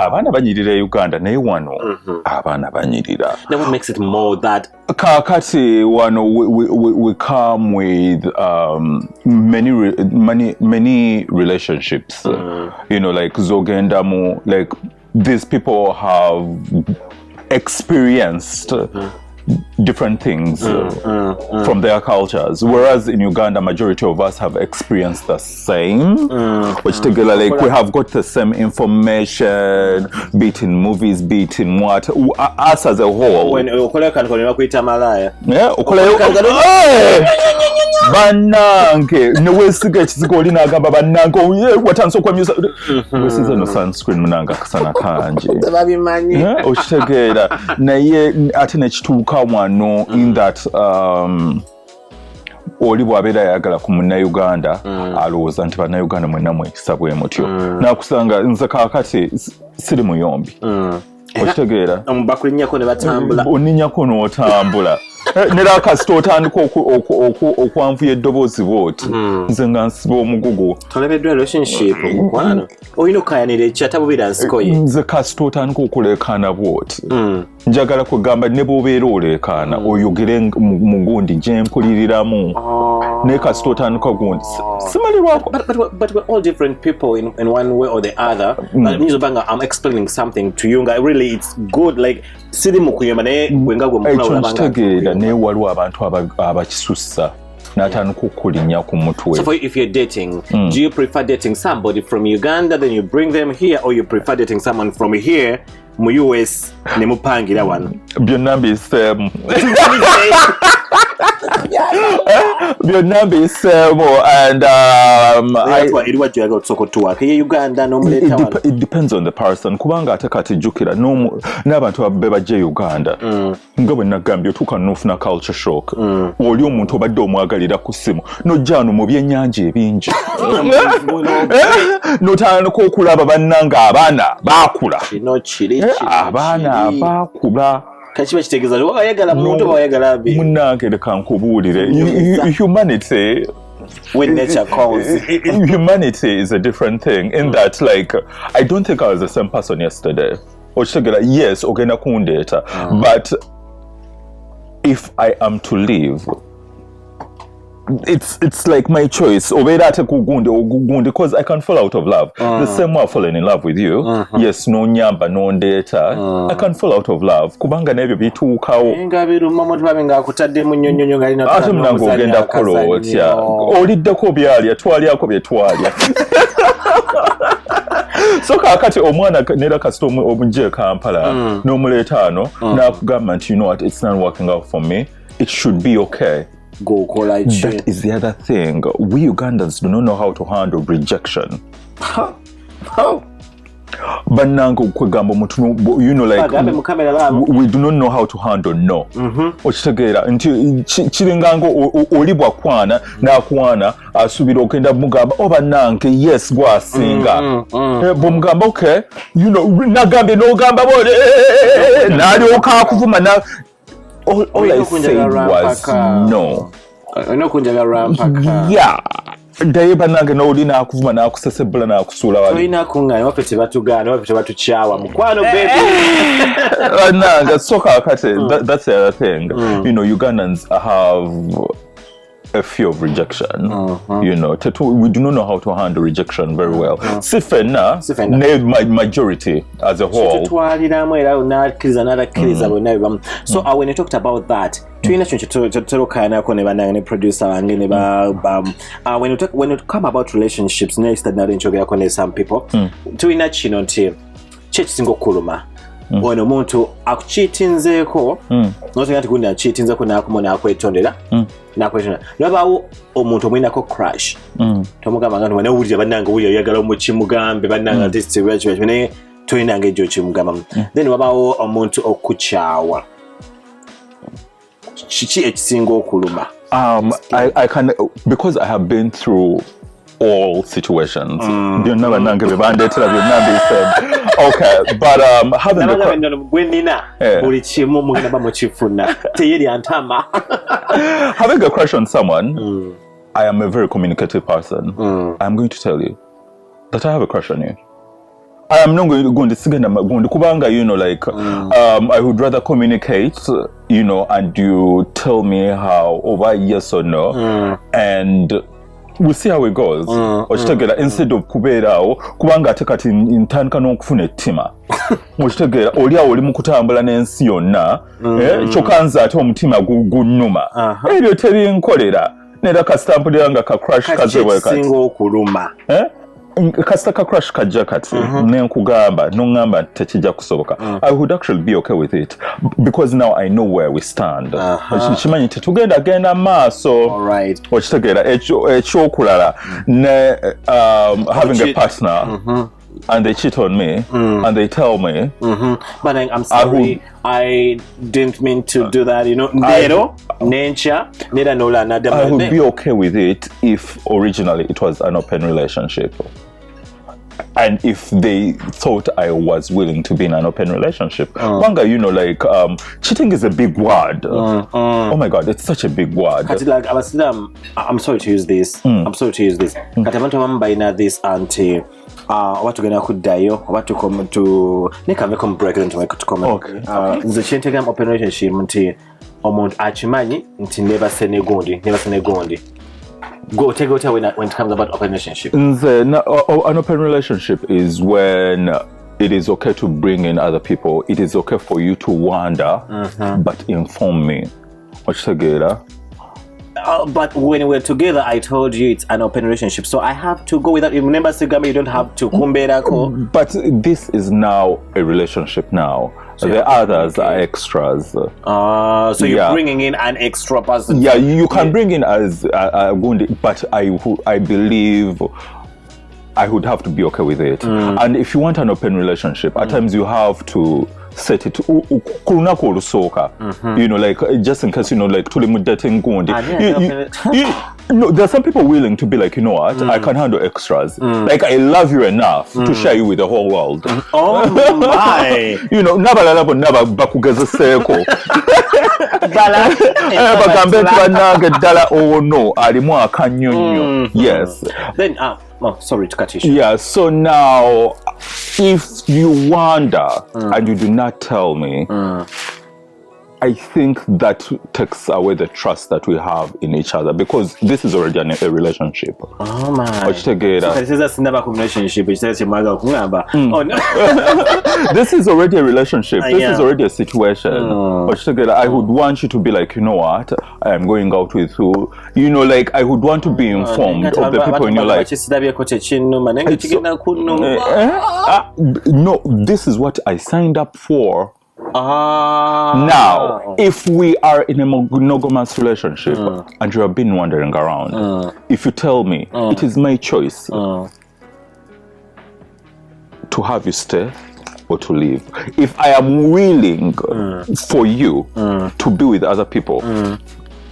abaana banyirira Uganda naye wano abaana banyirira. Now what makes it more that kakati wano we come with many relationships you know like zogendamu like these people have experienced different things from their cultures, whereas in Uganda majority of us have experienced the same which together like we have got the same information, be it in movies, be it in what us as a whole. When kuita malaya banange newesiga ekizigo olina agamba bannange watandise okwamyusa wesize no sunscreen munanga akasana kangi okitegeera naye ate nekituuka wano in that oli bw'abeera ayagala ku munnauganda alowooza nti bannayuganda mwenna mwekisa bwe mutyo nakusanga nze kaakati siri muyombi okitegeera bakulinnyako ne batambula oninnyako n'otambula nera kasita otandika okwanvuya eddoboozi bwoti nze nga nsiba omugugu tolebeddwa relationship mukwano olina okukayanira ekyatabubira nsiko ye nze kasita otandika okuleekaana bwoti njagala kwegamba ne bw'obeera oleekaana oyogere mu gundi gye mpuliriramu naye kasita otandika gundi simalirwako. But we're all different people in one way or the other. I'm explaining something to you. Really, it's good. Like siri mukuyema naye gwenga gwe mukula olabanga naye waliwo abantu abakisussa n'atandika okulinnya ku mutwe. So if you're dating, do you prefer dating somebody from Uganda then you bring them here, or you prefer dating someone from here mu US ne mupangira wano? Byonna mbiseemu. byonna mbiseemu and it depends on the person kubanga ate kati jjukira n'abantu be bajja Uganda nga bwe nagambye otuuka n'ofuna culture shock oli omuntu obadde omwagalira ku ssimu n'ojja wano mu byennyanja ebingi n'otandika okulaba bannanga abaana baakula abaana baakula kakiba kitegeeza wayagala muntu wayagala munnange leka nkubuulire humanity when nature calls. Humanity is a different thing in that, like, I don't think I was the same person yesterday. Yes, ogenda kundeta, but if I am to leave, it's like my choice. Because I can fall out of love. The same way I've fallen in love with you. Yes, no nyamba, no data. I can fall out of love. Kubanga nebyo bituukawo. Ate munange ogenda kukola otya. Oliddeko byalya, twalyako bye twalya. So kakati omwana nera kasita omujje Kampala n'omuleeta ano n'akugamba nti you know what, it's not working out for me. It should be okay. That is the other thing. We Ugandans do not know how to handle rejection. How? Banango kwegamba mutu, you know, like we do not know how to handle no. Okitegeera nti kiringango olibwa kwana n'akwana asubira okenda mugamba obanange yes gwasinga bomugamba okay, you know, nagambe n'ogamba bole n'alyoka akuvuma na all I said was no. Yeah. Daye banange n'oli n'akuvuma n'akusesebula n'akusuula wali. Toyina kungana waffe tebatugaana waffe tebatukyawa mukwano baby. Banange so kakati that's the other thing. You know, Ugandans have a fear of rejection. You know, we do not know how to handle rejection very well. Sifena, majority as a whole. So when you talked about that, when you come about relationships, next that some people, ono omuntu akucheatinzeeko notenga nti gundi acheatinzeeko n'akumona akwetondera n'akwetondera nabaawo omuntu omwinako crush tomugamba nga wanawulira bannanga wulira oyagala omukimugambe bannanga tisitibwakibaki naye tolinanga ejjo okimugamba then wabaawo omuntu okukyawa kiki ekisinga okuluma? I can, because I have been through all situations. Byonna bannange be bandeetera byonna mbisaid. Okay, but having a crush on someone, I am a very communicative person. I'm going to tell you that I have a crush on you. I am not going to sign kubanga, you know, like I would rather communicate, you know, and you tell me how over yes or no, and we'll see how it goes. Ochitegera instead of kubeerawo kubanga ate kati ntandika n'okufuna ettima. Ochitegera oli awo oli mu kutambula n'ensi yonna kyokka nze ate omutima gunnuma. Ebyo tebinkolera neera kasitampulira nga ka crush kazebwe kati. Kisinga okuluma. Kasita ka crush kajja kati nenkugamba n'ongamba tekijja kusoboka. I would actually be okay with it because now I know where we stand. Kimanyi tetugenda genda maaso. Okitegeera ekyokulala ne having a partner and they cheat on me and they tell me but I'm sorry, I didn't mean to do that, you know. I would be okay with it if originally it was an open relationship. And if they thought I was willing to be in an open relationship. Wanga, you know, like, cheating is a big word. Oh my God, it's such a big word. Like, I'm sorry to use this. I'm sorry to use this. Katabantu wambaina this anti watu gena kudayo watu come to nekave come break into my comment. Okay. The chintegam open relationship nti omuntu achimanyi nti never say negondi. Go take it when it comes about open relationship. An open relationship is when it is okay to bring in other people. It is okay for you to wander, but inform me. but when we're together, I told you it's an open relationship, so I have to go with that. Remember, Sigami, you don't have to kumberako. But this is now a relationship now. So the others are extras. So you're bringing in an extra person. Yeah, you can bring in as a Gundi, but I believe I would have to be okay with it. And if you want an open relationship, at times you have to set it you know, like just in case, you know, like dating Gundi. No, there are some people willing to be like, you know what, I can handle extras. Like, I love you enough to share you with the whole world. Oh my! You know, never bakugeza seko. Bagambe twanange dala oh no, alimu akanyonyo. Yes. Then sorry to cut you short. Yeah, so now if you wonder and you do not tell me, I think that takes away the trust that we have in each other, because this is already a relationship. Oh my! So this is never a relationship. This is already a relationship. This is already a situation. I would want you to be like, you know what, I am going out with you. You know, like, I would want to be informed of the people in your life. No, this is what I signed up for. Now, if we are in a monogamous relationship and you have been wandering around, if you tell me it is my choice to have you stay or to leave, if I am willing for you to be with other people,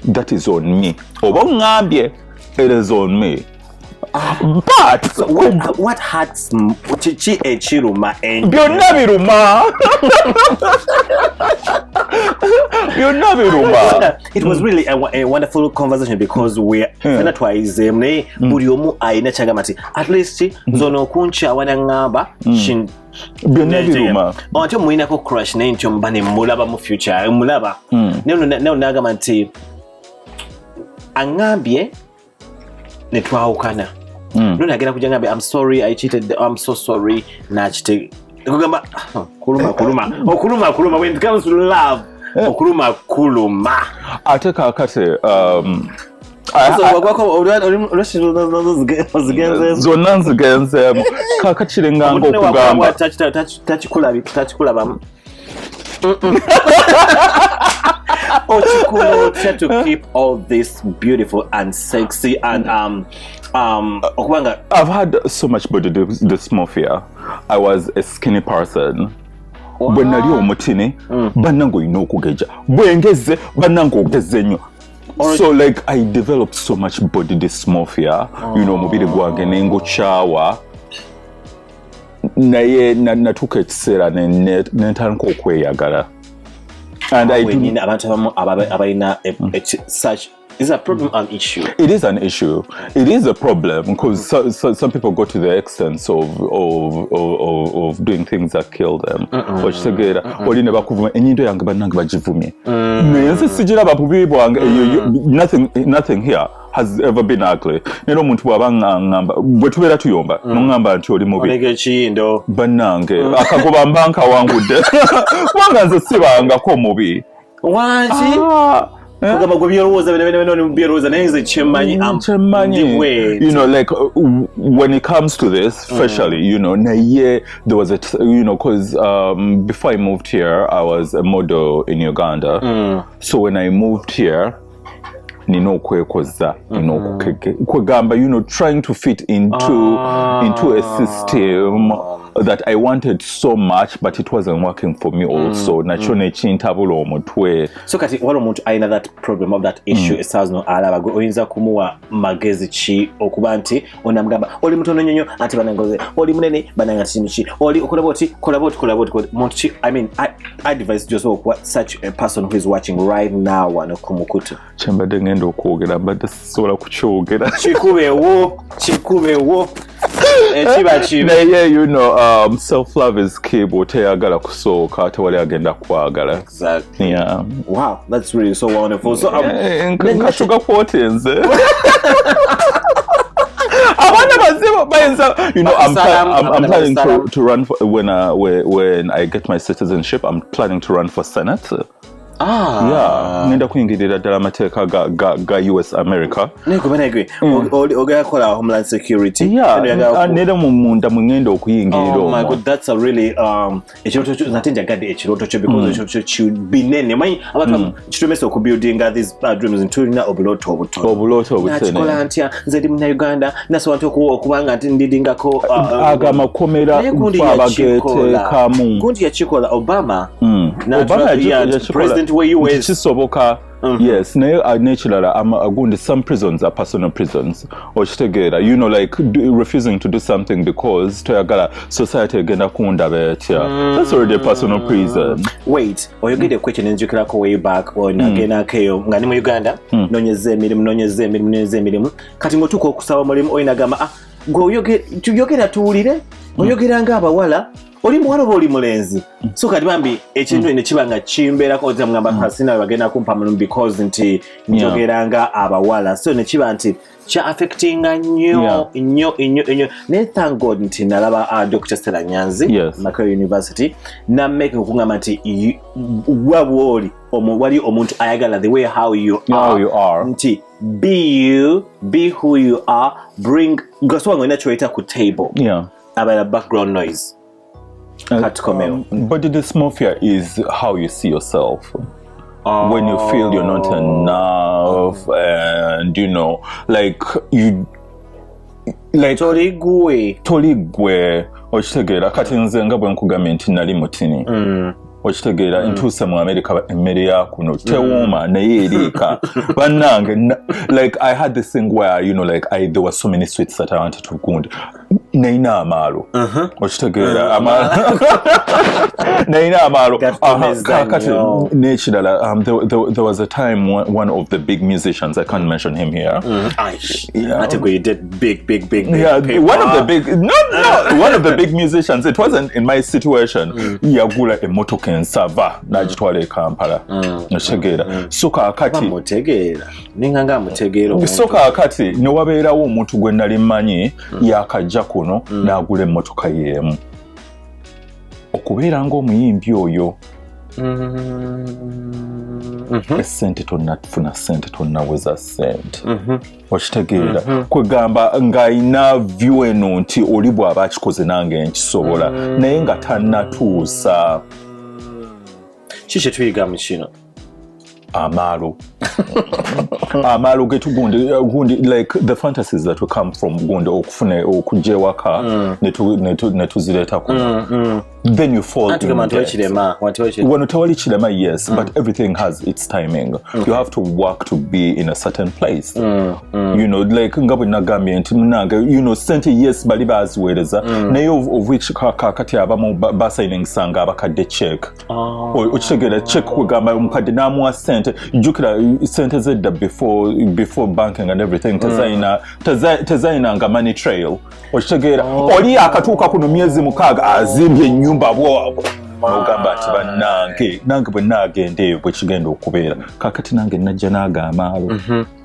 that is on me. It is on me. But so what hurts Chichi Echiruma and it was really a wonderful conversation, because we at least zono kuncha wanangaba shin onto muinako crush na ncho mbane mulaba mu future mulaba neno nagamba nti angambye netwawukana none agenda kujja ngambe I'm sorry, I cheated, I'm so sorry, nachite kugamba kuluma when it comes to love kuluma ate kakate zonna nzigenzemu kakakiri nganga okugamba takikulaba try to keep all this beautiful and sexy and I've had so much body dysmorphia. I was a skinny person. Bwe nali omutini bannange olina okugeja bwengeze bannange ogeze nnyo. So like I developed so much body dysmorphia, you know, omubiri gwange nengukyawa naye natuuka ekiseera nentandika okweyagala. And I do such is a problem, an issue. It is an issue. It is a problem, because some people go to the extent of doing things that kill them. Nothing here has ever been ugly. Nero muntu bwabangamba bwetubeera tuyomba nongamba nti oli mubi bannange akagoba mbanka wangudde wanga nze sibangako mubi wangi kugamba gwe byolowooza byolowooza naye nze kyemmanyi you know, like when it comes to this especially, you know, naye there was a you know, because before I moved here I was a model in Uganda. So when I moved here nino okwekoza nino kwegamba, you know, trying to fit into a system that I wanted so much, but it wasn't working for me also. Nacho nechintabula omutwe. So kati wali omuntu aina that problem of that issue esazno alaba oyinza kumuwa magezi ki okuba nti onamugamba oli mutono nnyo ati banangoze oli munene bananga kinchi oli kolaboti muntu ki. I mean, I advise just what such a person who is watching right now wano kumukutu chambade ngendo okwogera mbadde sisobola kukyogera kikubewo naye, you know, self-love is key. Bw'oteyagala kusooka tewali agenda kwagala. Exactly. Yeah. Wow, that's really so wonderful. So nkashuga kwotenze. You know, I'm planning to run for when I get my citizenship. I'm planning to run for Senate. Yeah, ngenda kuyingirira ddala amateeka ga US America. Ogakola Homeland Security. Nera munda mwengenda okuyingirira. Oh my God, that's a really ekiroto kyo natinja gadde ekiroto kyo because ekiroto kyo binene. Manyi abantu kitumesa okubuildinga these dreams ntulina obuloto obutone. Nakikola ntya nze ndi Munnayuganda nasobola okubanga nti ndidingako agamakomera abageteekamu. Gundi yakikola Obama. Obama President wa US. Kisoboka. Yes, nekirala gundi some prisons are personal prisons. Okitegeera, you know, like refusing to do something because toyagala society egenda kundaba etya. That's already a personal prison. Wait, oyogede question njukirako way back when agenda keyo nga ni mu Uganda nonyeze emirimu kati ngotuko okusaba mulimu oyinagamba gwe tuyogera tuwulire oyogera nga abawala oli muwala oli mulenzi so kati bambi ekintu ne kibanga kimbeerako oza mugamba pasina bagenda kumpa mulimu because nti njogera nga abawala so ne kiba nti kya affectinga nnyo ne thank God nti nalaba Dr. Stella Nyanzi Makerere University na make okungamba nti wabwoli wali omuntu ayagala the way how you are nti be who you are bring gaswango inachoita ku table about background noise. But the dysmorphia is how you see yourself. When you feel you're not enough, and you know, like you, like toligwe, okitegeera kati nze nga bwe nkugambye nti nali mutini. Okitegeera ntuuse mu America emmere yakuno tewooma naye eriika bannange like I had this thing where you know like there were so many sweets that I wanted to gund naina amaalo okitegeera naina amaalo kati nekirala there was a time one of the big musicians, I can't mention him here. I think we did big one of the big one of the big musicians, it wasn't in my situation, yagula emotoka ensava n'agitwala e Kampala okitegeera so kaakati ne wabeerawo omuntu gwe nali mmanyi yakajja kuno n'agula emmotoka y'emu okubeera ng'omuyimbi oyo esente tonnafuna sente tonnaweza sente okitegeera kwegamba ng'ayina vyu eno nti oli bw'aba akikoze nange nkisobola naye nga tannatuusa kiki tuyiga mu kino amaalo gundi like the fantasies that will come from gundi okufuna okujja ewaka ne tuzireeta kuno then you fall when tewali kirema yes but everything has its timing. You have to work to be in a certain place. You know like nga bwe nagambye nti munange you know sente yes bali baziweereza naye of which kakati abamu basayiningisanga abakadde check okitegeera check kwegamba omukadde n'amuwa sente jjukira sente zedda before banking and everything tezayinanga money trail okitegeera oli akatuuka kuno myezi 6 azimbye ennyumba bwabwo n'ogamba ati nange bwe naagenda eyo bwe kigenda okubeera kakati nange najja naaga amaalo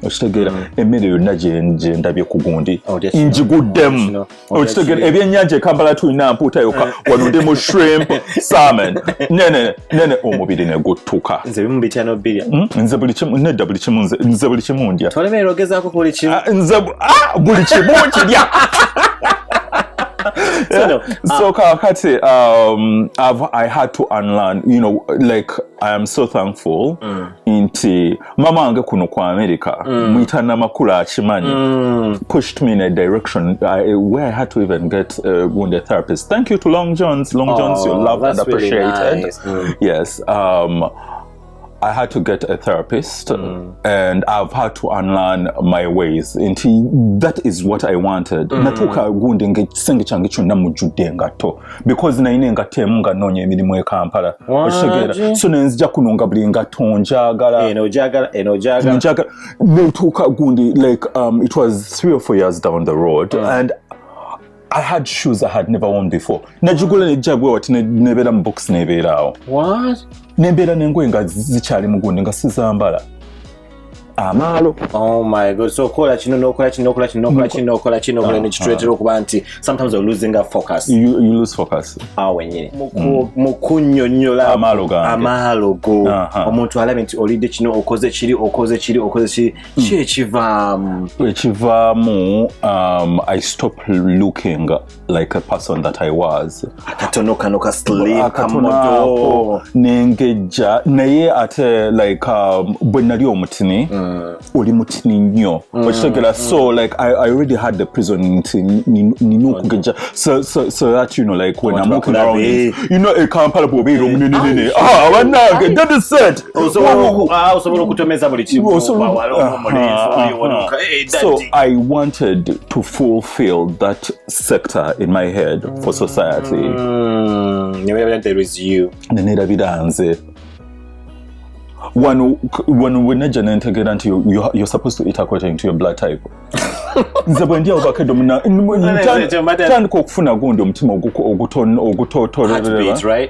okitegeera emmere yonna gye ndabye ku gundi njiguddemu okitegeera ebyennyanja e Kampala tulina mpuuta yokka wano ndi mu shrimp salmon nene omubiri ne guttuka nze bimu bitano birya nze buli kimu nedda buli kimu nze buli kimu ndya tolemerera ogezaako buli kimu nze buli kimu nkirya so kakati I had to unlearn, you know, like I am so thankful nti mama wange kuno kwa America mwita namakulu akimanyi pushed me in a direction where I had to even get a therapist. Thank you to Long John's you're loved and appreciated. Really nice. Yes, I had to get a therapist and I've had to unlearn my ways. That is what I wanted. Natuka gundi ngesenge change kyonna mujjudde engatto because naine engatto emu nga noonya emirimu e Kampala. So nenzija kuno nga buli ngatto njagala. Njagala. Natuka gundi like it was 3 or 4 years down the road and I had shoes I had never worn before. Najugula nejjagwe wati nebeera mu box nebeeraawo. What? Nembeera n'engoye nga zikyali mu gundi nga sizambala. amaalo. Oh my god, so kola kino nokola nekituletera okuba nti sometimes you're losing a focus. You lose focus. Wenyini mu kunnyonnyola amaalo go omuntu alabe nti olidde kino okoze kiri ekivaamu I stopped looking like a person that I was. Akatono kano ka sleep kamodo nengejja naye ate like bwe nali omutini oli mutini nnyo okitegera so like I already had the prison nti nina okugejja so that you know like when I'm walking around you know e Kampala bw'obeera omunenenene bannange that is said osobola okutomeza buli kimu so I wanted to fulfill that sector in my head for society. There is you. Nenera nze when najja nentegeera nti you're supposed to eat according to your blood type. Nze bwe ndi ovacado tandika okufuna gundi omutima ogutootolerera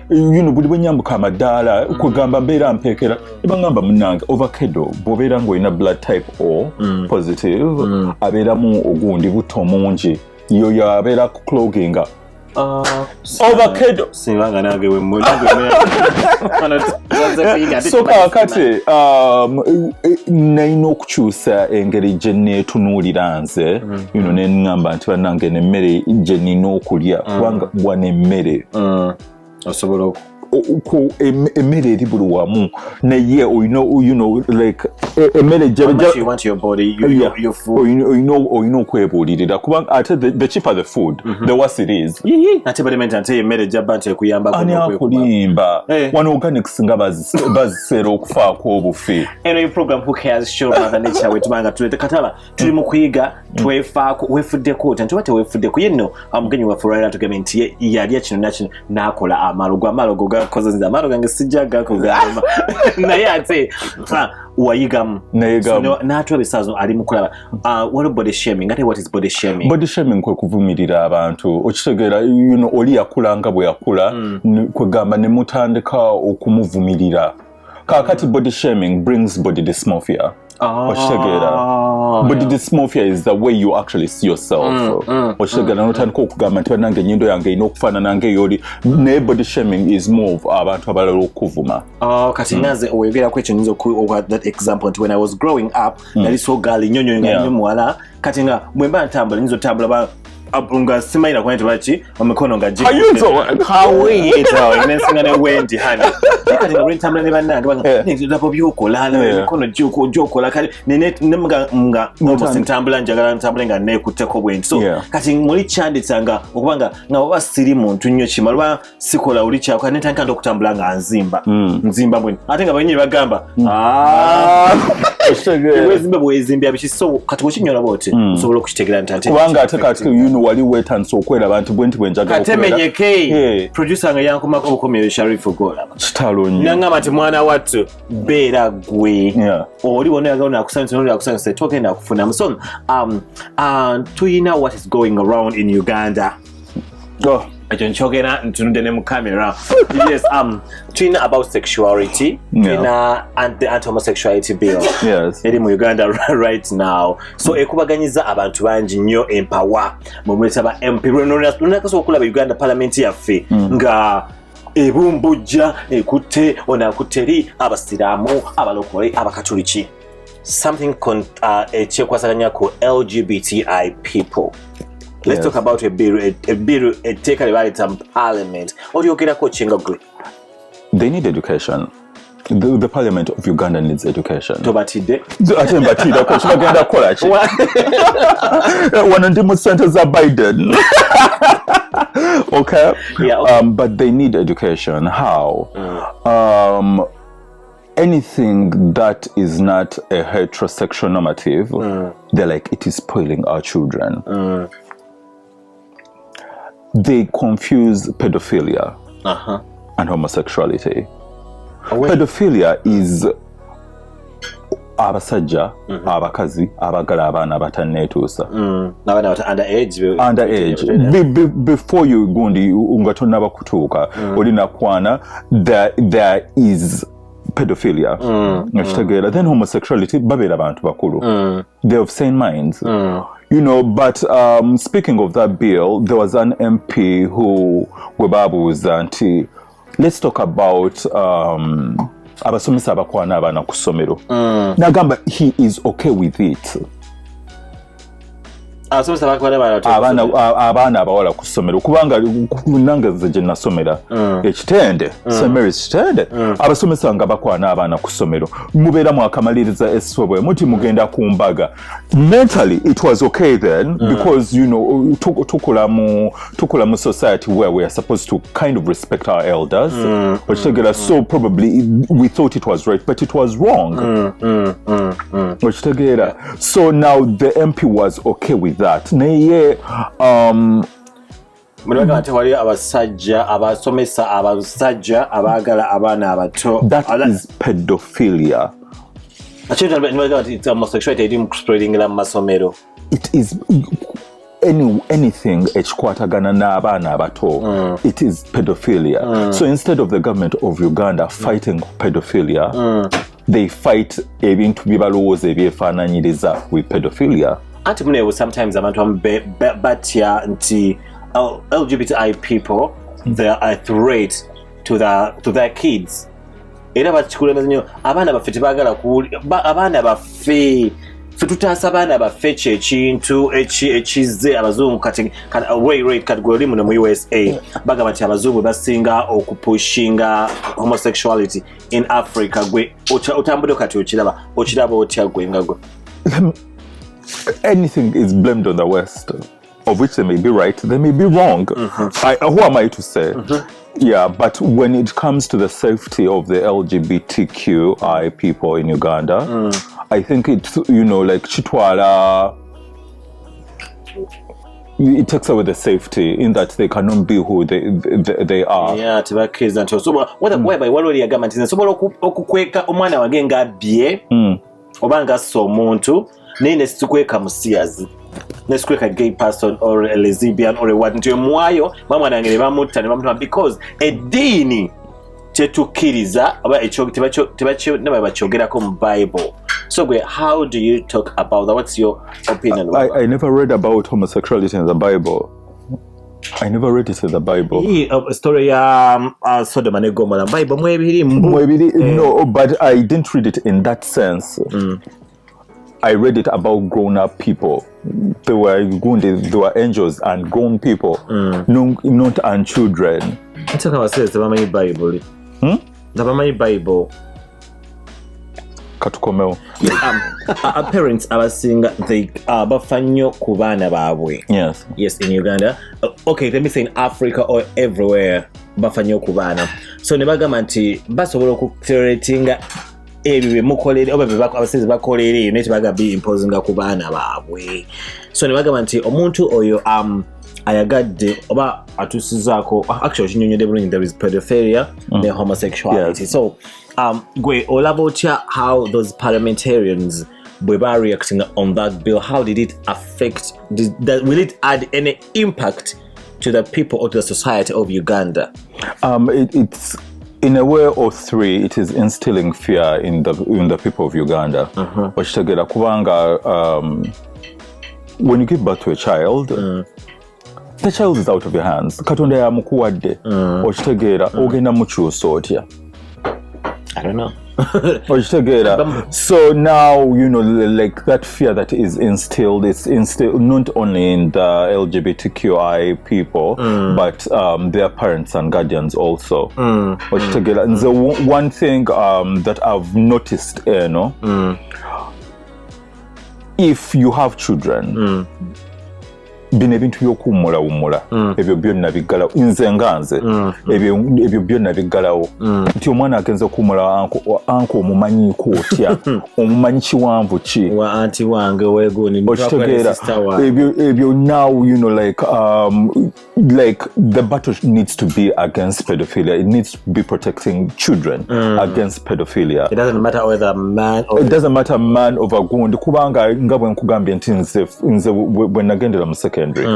buli bwe nyambuka amadaala kwegamba mbeera mpeekera ebangamba munange ovacado bw'obeera ng'olina blood type O positive abeeramu ogundi buto mungi yoyo abeera cloginga ovacado sibanga nange so kakati nalina okukyusa engeri gye neetunuulira nze neŋŋamba nti bannange n'emmere gye nina okulya kubanga bwana emmere osobola emmere eri buli wamu naye like emmere olina okwebuulirira kubanga ate the cheaper the food the worse it is. Ate balimenti ate emmere jjabba nti ekuyambako ani akulimba wano organics nga baziseera okufaako obufi. Eno program Who Cares show Mother Nature wetubanga tulete katala tuli mu kuyiga twefaako weefuddeko nti oba teweefuddeko yenno omugenyi waffe olwalira tugambye nti yalya kino nakino n'akola amalogo gakoze nze amalo gange sijja gakugamba naye ate wayigamu n'atwa ebisaazo ali mu kulaba what body shaming ate what is body shaming? Body shaming kwe kuvumirira abantu okitegeera oli yakula nga bwe yakula kwegamba ne mutandika okumuvumirira kakati body shaming brings body dysmorphia. Body dysmorphia is the way you actually see yourself. Oshtegera notandika okugamba nti bannange ennyindo yange erina okufaanana ng'eyoli naye body shaming is more of abantu abalala okuvuma. Kati naze oyogerako ekyo nyinza okuwa that example nti when I was growing up nali so gali nnyo nga nnyo muwala kati nga bwe mba ntambula nyinza otambula nga simayina kwani tebaki omikono nga nensinga ne wendi hani kati nga lwentambula ne bannange ndabo byokola emikono gyokola kale nga almost ntambula njagala ntambule nga neekutteko bwenti so kati muli kyanditsanga okubanga nga oba siri muntu nnyo kima lwa sikola oli kyako netandika nti okutambula nga nzimba bwenti ate nga banyini bagamba wezimbe bwezimbya biki so kati bwekinyola bwoti osobola okukitegeera nti kubanga ate kati wali wetandisa okweraba nti bwenti bwenjagala katemenyeke producer nga yankomako obukomyeyo Sharifu Gola kitalo nnyo nangamba nti mwana wattu beera gwe oli wonna yagala nakusanyusa noli akusanyusa togenda kufunamu so tuyina what is going around in Uganda ekyo nkyogera ntunudde ne mu camera yes tuyina about sexuality tuyina the anti-homosexuality bill eri mu Uganda right now so ekubaganyiza abantu bangi nnyo empawa mumuleta ba MP lunakasobola okulaba Uganda parliament yaffe nga ebumbujja ekutte onakutte eri abasiraamu abalokole abakatoliki something ekyekwasaganya ku LGBTI people. Let's talk about a bill take a parliament. What do you get a coaching of? They need education. The parliament of Uganda needs education. Tobatide. Atembatida coach bagenda kola ki. One ndi mu centers za Biden. Okay? Yeah. But they need education. How? Anything that is not a heterosexual normative, they're like, it is spoiling our children. They confuse pedophilia and homosexuality. Pedophilia is abasajja abakazi abagala abaana abatanneetuusa underage before you gundi nga tonnaba kutuuka olina kwana there is pedophilia. Then homosexuality, babeera abantu bakulu. They're of sane minds. You know, but speaking of that bill, there was an MP who webabuuza nti, let's talk about abasomesa abakwana abaana ku ssomero. Nagamba he is okay with it. Abaana abawala ku ssomero kubanga nange nze gye nasomera ekitende St. Mary's kitende abasomesa nga bakwana abaana ku ssomero mubeera mwakamaliriza essobwe muti mugenda ku mbaga. Mentally it was okay then because you know tukula mu society where we are supposed to kind of respect our elders so probably we thought it was right but it was wrong. So now the MP was okay with that. Naye that is pedophilia. It is anything ekikwatagana n'abaana abato. It is pedophilia. So instead of the government of Uganda fighting pedophilia, they fight ebintu bibalowooza ebyefaananyiriza with pedophilia. Ati munewo sometimes abantu batya nti LGBTI people they are a threat to their kids. Era bakikulembeza nnyo abaana baffe tebagala abaana baffe tutaasa abaana baffe ekintu ekize abazungu kati rate kati gwe muno mu USA bagamba nti abazungu basinga okupushinga homosexuality in Africa. Gwe otambudde kati okiraba otya gwe nga gwe? Anything is blamed on the West, of which they may be right, they may be wrong. Who am I to say? Yeah, but when it comes to the safety of the LGBTQI people in Uganda, I think it's, you know, like Chitwala, it takes away the safety in that they cannot be who they are. Yeah, tibakiza nti whereby waloli yagamba nti nsobola okukweka omwana wange nga bye oba nga sso omuntu naye nesitukweka musiyazi nesitukweka gay person or a lesbian or a what nti omwayo bamwana wange ne bamutta ne bamutuma because eddiini tetukkiriza oba ekyo naba bakyogerako mu Bible. So how do you talk about that? What's your opinion about that? I never read about homosexuality in the Bible. I never read it in the Bible. Story Sodom and Gomorrah. Bible no, but I didn't read it in that sense. I read it about grown-up people. They were angels and grown people, not and children. Let's talk about the Bible. The Bible. Katukomeo. Parents abasinga they bafanyo ku baana baabwe. Yes, in Uganda. Okay, let me say in Africa or everywhere bafanyo ku baana. So ne bagamba nti basobola okutoleratinga ebyo mukolere oba abasezi bakolere ne tebaga be imposinga ku baana baabwe. So ne bagamba nti omuntu oyo ayagadde oba atusizaako actually kinyonyede bulungi there is pedophilia and homosexuality. So gwe olaba otya how those parliamentarians were reacting on that bill? How did it affect will it add any impact to the people or to the society of Uganda? It's in a way or three, it is instilling fear in the people of Uganda. Wakitegera kubanga when you give birth to a child, the child is out of your hands. Katonda yamukuwadde. Wakitegera ogenda mukyusa otya? I don't know. So now, you know, like that fear that is instilled, it's instilled not only in the LGBTQI people, but their parents and guardians also. And the one thing that I've noticed, if you have children, bino ebintu by'okuwummulawummula ebyo byonna biggalawo nze nga nze ebyo byonna biggalawo nti omwana agenza okuwummula anko omumanyiiko otya omumanyi kiwanvu ki wa anti wange weeguni ebyo now you know like the battle needs to be against pedophilia. It needs to be protecting children against pedophilia. It doesn't matter whether man or over gundi kubanga nga bwe nkugambye nti nze bwe nagendera mu secondary.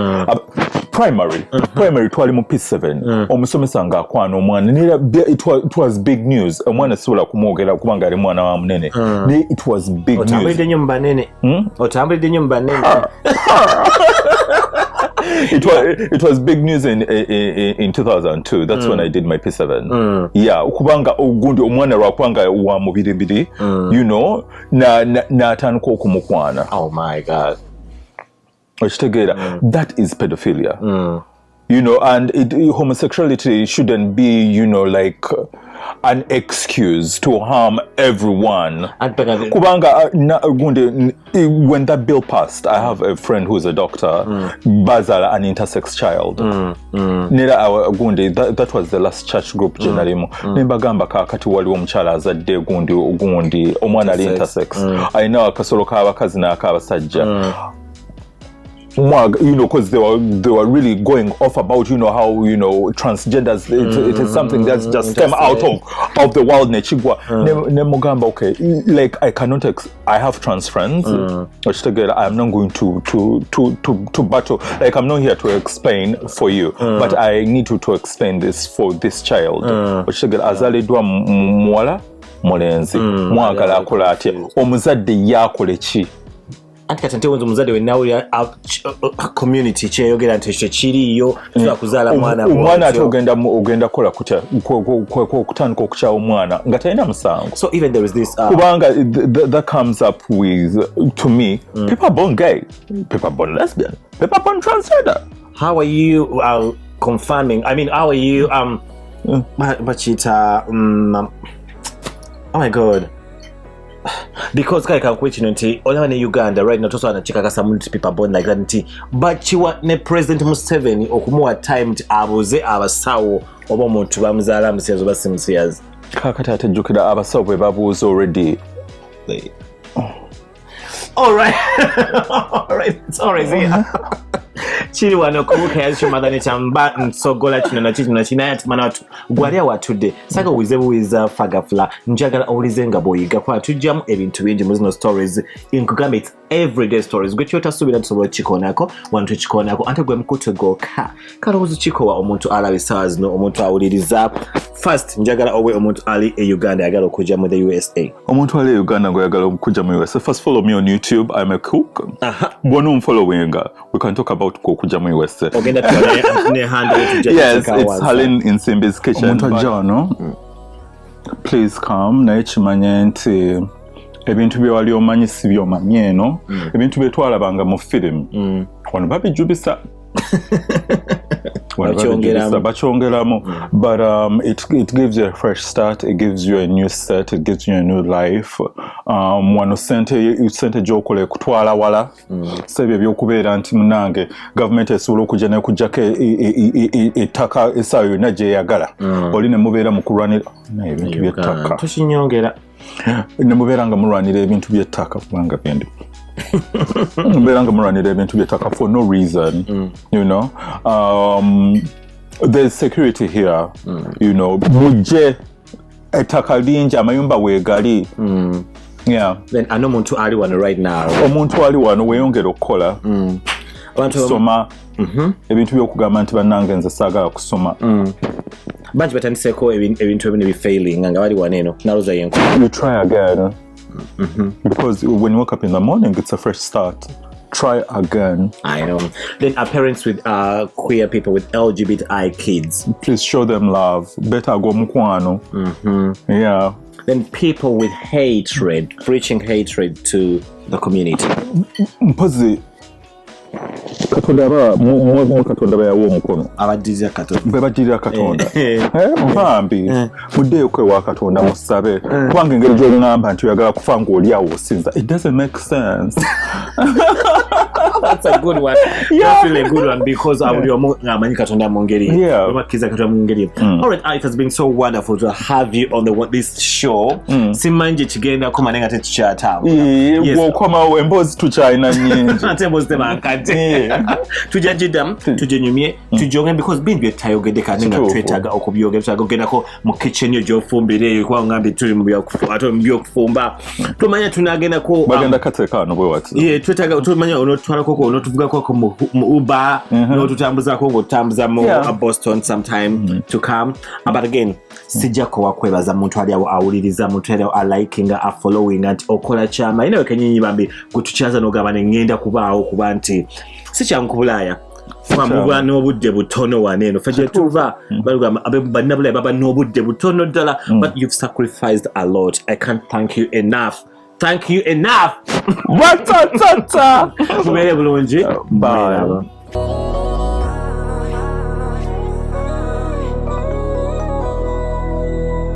Primary twali mu P7 omusomesa ng'akwana omwana it was big news. Omwana sobola kumwogera kubanga ali mwana wa munene. It was big news. Otambulidde nnyo mu banene. Otambulidde nnyo mu banene. It was big news in 2002. That's when I did my P7. Yeah, kubanga ogundi omwana lwakubanga wa mubiribiri, you know, n'atandika okumukwana. Oh my God. That is pedophilia. You know, and homosexuality shouldn't be, you know, like an excuse to harm everyone. Kubanga when that bill passed, I have a friend who's a doctor, Bazala, an intersex child. That was the last church group generally. Nibagamba kakati waliwo omukyala azadde gundi omwana ali intersex. Ayina akasolo k'abakazi n'ak'abasajja. You know, because they were really going off about, you know, how, you know, transgenders, it is something that's just came out of the wild nechigwa. Nemugamba, okay, like I have trans friends, I'm not going to battle, like I'm not here to explain for you, but I need to explain this for this child. Azalidwa mwala mulenzi, mwagala akola atya, omuzadde yakole ki? Anti kati ntewenza omuzadde we nawulira community kyeyogera nti ekyo kiriyo tuba kuzaala omwana ate ogenda kola kutya okutandika okukyawa omwana nga talina musango. So even there is this kubanga that comes up with, to me, people are born gay, people are born lesbian, people are born transgender. How are you confirming, I mean, how are you bachita oh my God, because kai kakwechino nti olaba ne Uganda right now tosobola nakikakasa multi people born like that nti bakiwa ne President Museveni okumuwa time nti abuze abasawo oba omuntu bamuzaala musiyazi oba simusiyazi. Kakati atejjukira abasawo bwe babuuza already. All right. It's always here. Chiri wano kubuka yazisho madhani chamba nsogola chino na chino na china ya timana watu gwalia watude saka wiza fagafla njagala ulize nga boyiga kwa tujamu ebintu bingi muzino stories inkugambe it's everyday stories gwe chota subira tusobola chikonako wantu chikonako ante gwe mkutu goka kalobuzu chikowa omuntu alawe sawazi no omuntu awuliriza first njagala owe omuntu ali e Uganda yagala okuja mu the USA. Omuntu ali e Uganda ngo yagala okuja mu USA, first follow me on YouTube. I'm a cook. Bono following we can talk about kuja mu USA. Ogenda ne handle to yes, it's Halin Nsimbi's kitchen. Omuntu ajja wano, please come na ekimanye nti ebintu bye wali omanyi si byomanyi eno, ebintu bye twalabanga mu film wano babijjubisa bachongeramu, but it gives you a fresh start, it gives you a new set, it gives you a new life. Wano sente gy'okola kutwala wala sebyo byokubeera nti munange government esobola okujja nekujjako ettaka essaawa yonna gyeyagala oli ne mubeera mu kulwanira ebintu by'ettaka tukinyongera ne mubeera nga mulwanira ebintu by'ettaka kubanga bendi mubeera mulwanira ebintu by'ettaka for no reason. You know, there's security here. You know, mujje ettaka lingi amayumba weegali. Yeah. Then I know omuntu ali wano right now. Omuntu ali wano weeyongera okukola. Kusoma. Ebintu by'okugamba nti bannange nze saagala kusoma. Bangi batandiseko ebintu ebimu bifailing nga bali wano eno naloza yenko. You try again. Because when you wake up in the morning, it's a fresh start. Try again. I know. Then parents with queer people, with LGBTI kids, please show them love. Better go mukwano. Yeah. Then people with hatred, preaching hatred to the community. Mpozi Katonda mu Katonda bayawo omukono abaddiza Katonda bwe baddirira Katonda mpambi muddeyo kwewa Katonda musabe kubanga engeri gy'olungamba nti oyagala kufa ng'oli awo osinza. It doesn't make sense. That's a good one. That's really a good one because I will amanyi Katonda mu ngeri bakiza Katonda mu ngeri. All right, it has been so wonderful to have you on this show. Simanji kigenda ko manenga tetukyatawo. Yes. Wokomawo emboozi tukyalina nnyingi. Ate emboozi tebankabi kati tujja jiddamu tuginyumye tugyongere because bindi byetayogedde kandi nga twetaaga okubyogera tutaaga okugendako mu kitchen yo gy'ofumbira eyo kuba ngambye tuli mu byokufumba tumanya tunagendako bagenda kateeka wano bwe wati twetaaga tumanya onotwalako onotuvugako mu Uber n'otutambuzaako ng'otutambuza mu Boston sometime to come but again sijjako wakwebaza muntu ali awo awuliriza muntu ali alikinga afollowing nti okola kyama inawe kenyinyi bambi kutukyaza n'ogamba ne ngenda kubaawo kuba nti si kyangu ku Bulaaya muba n'obudde butono waneeno fe gye tuva bannabulaaya baba n'obudde butono ddala but you've sacrificed a lot. I can't thank you enough. Thank you enough. Watata. Tubeere bulungi. Bye.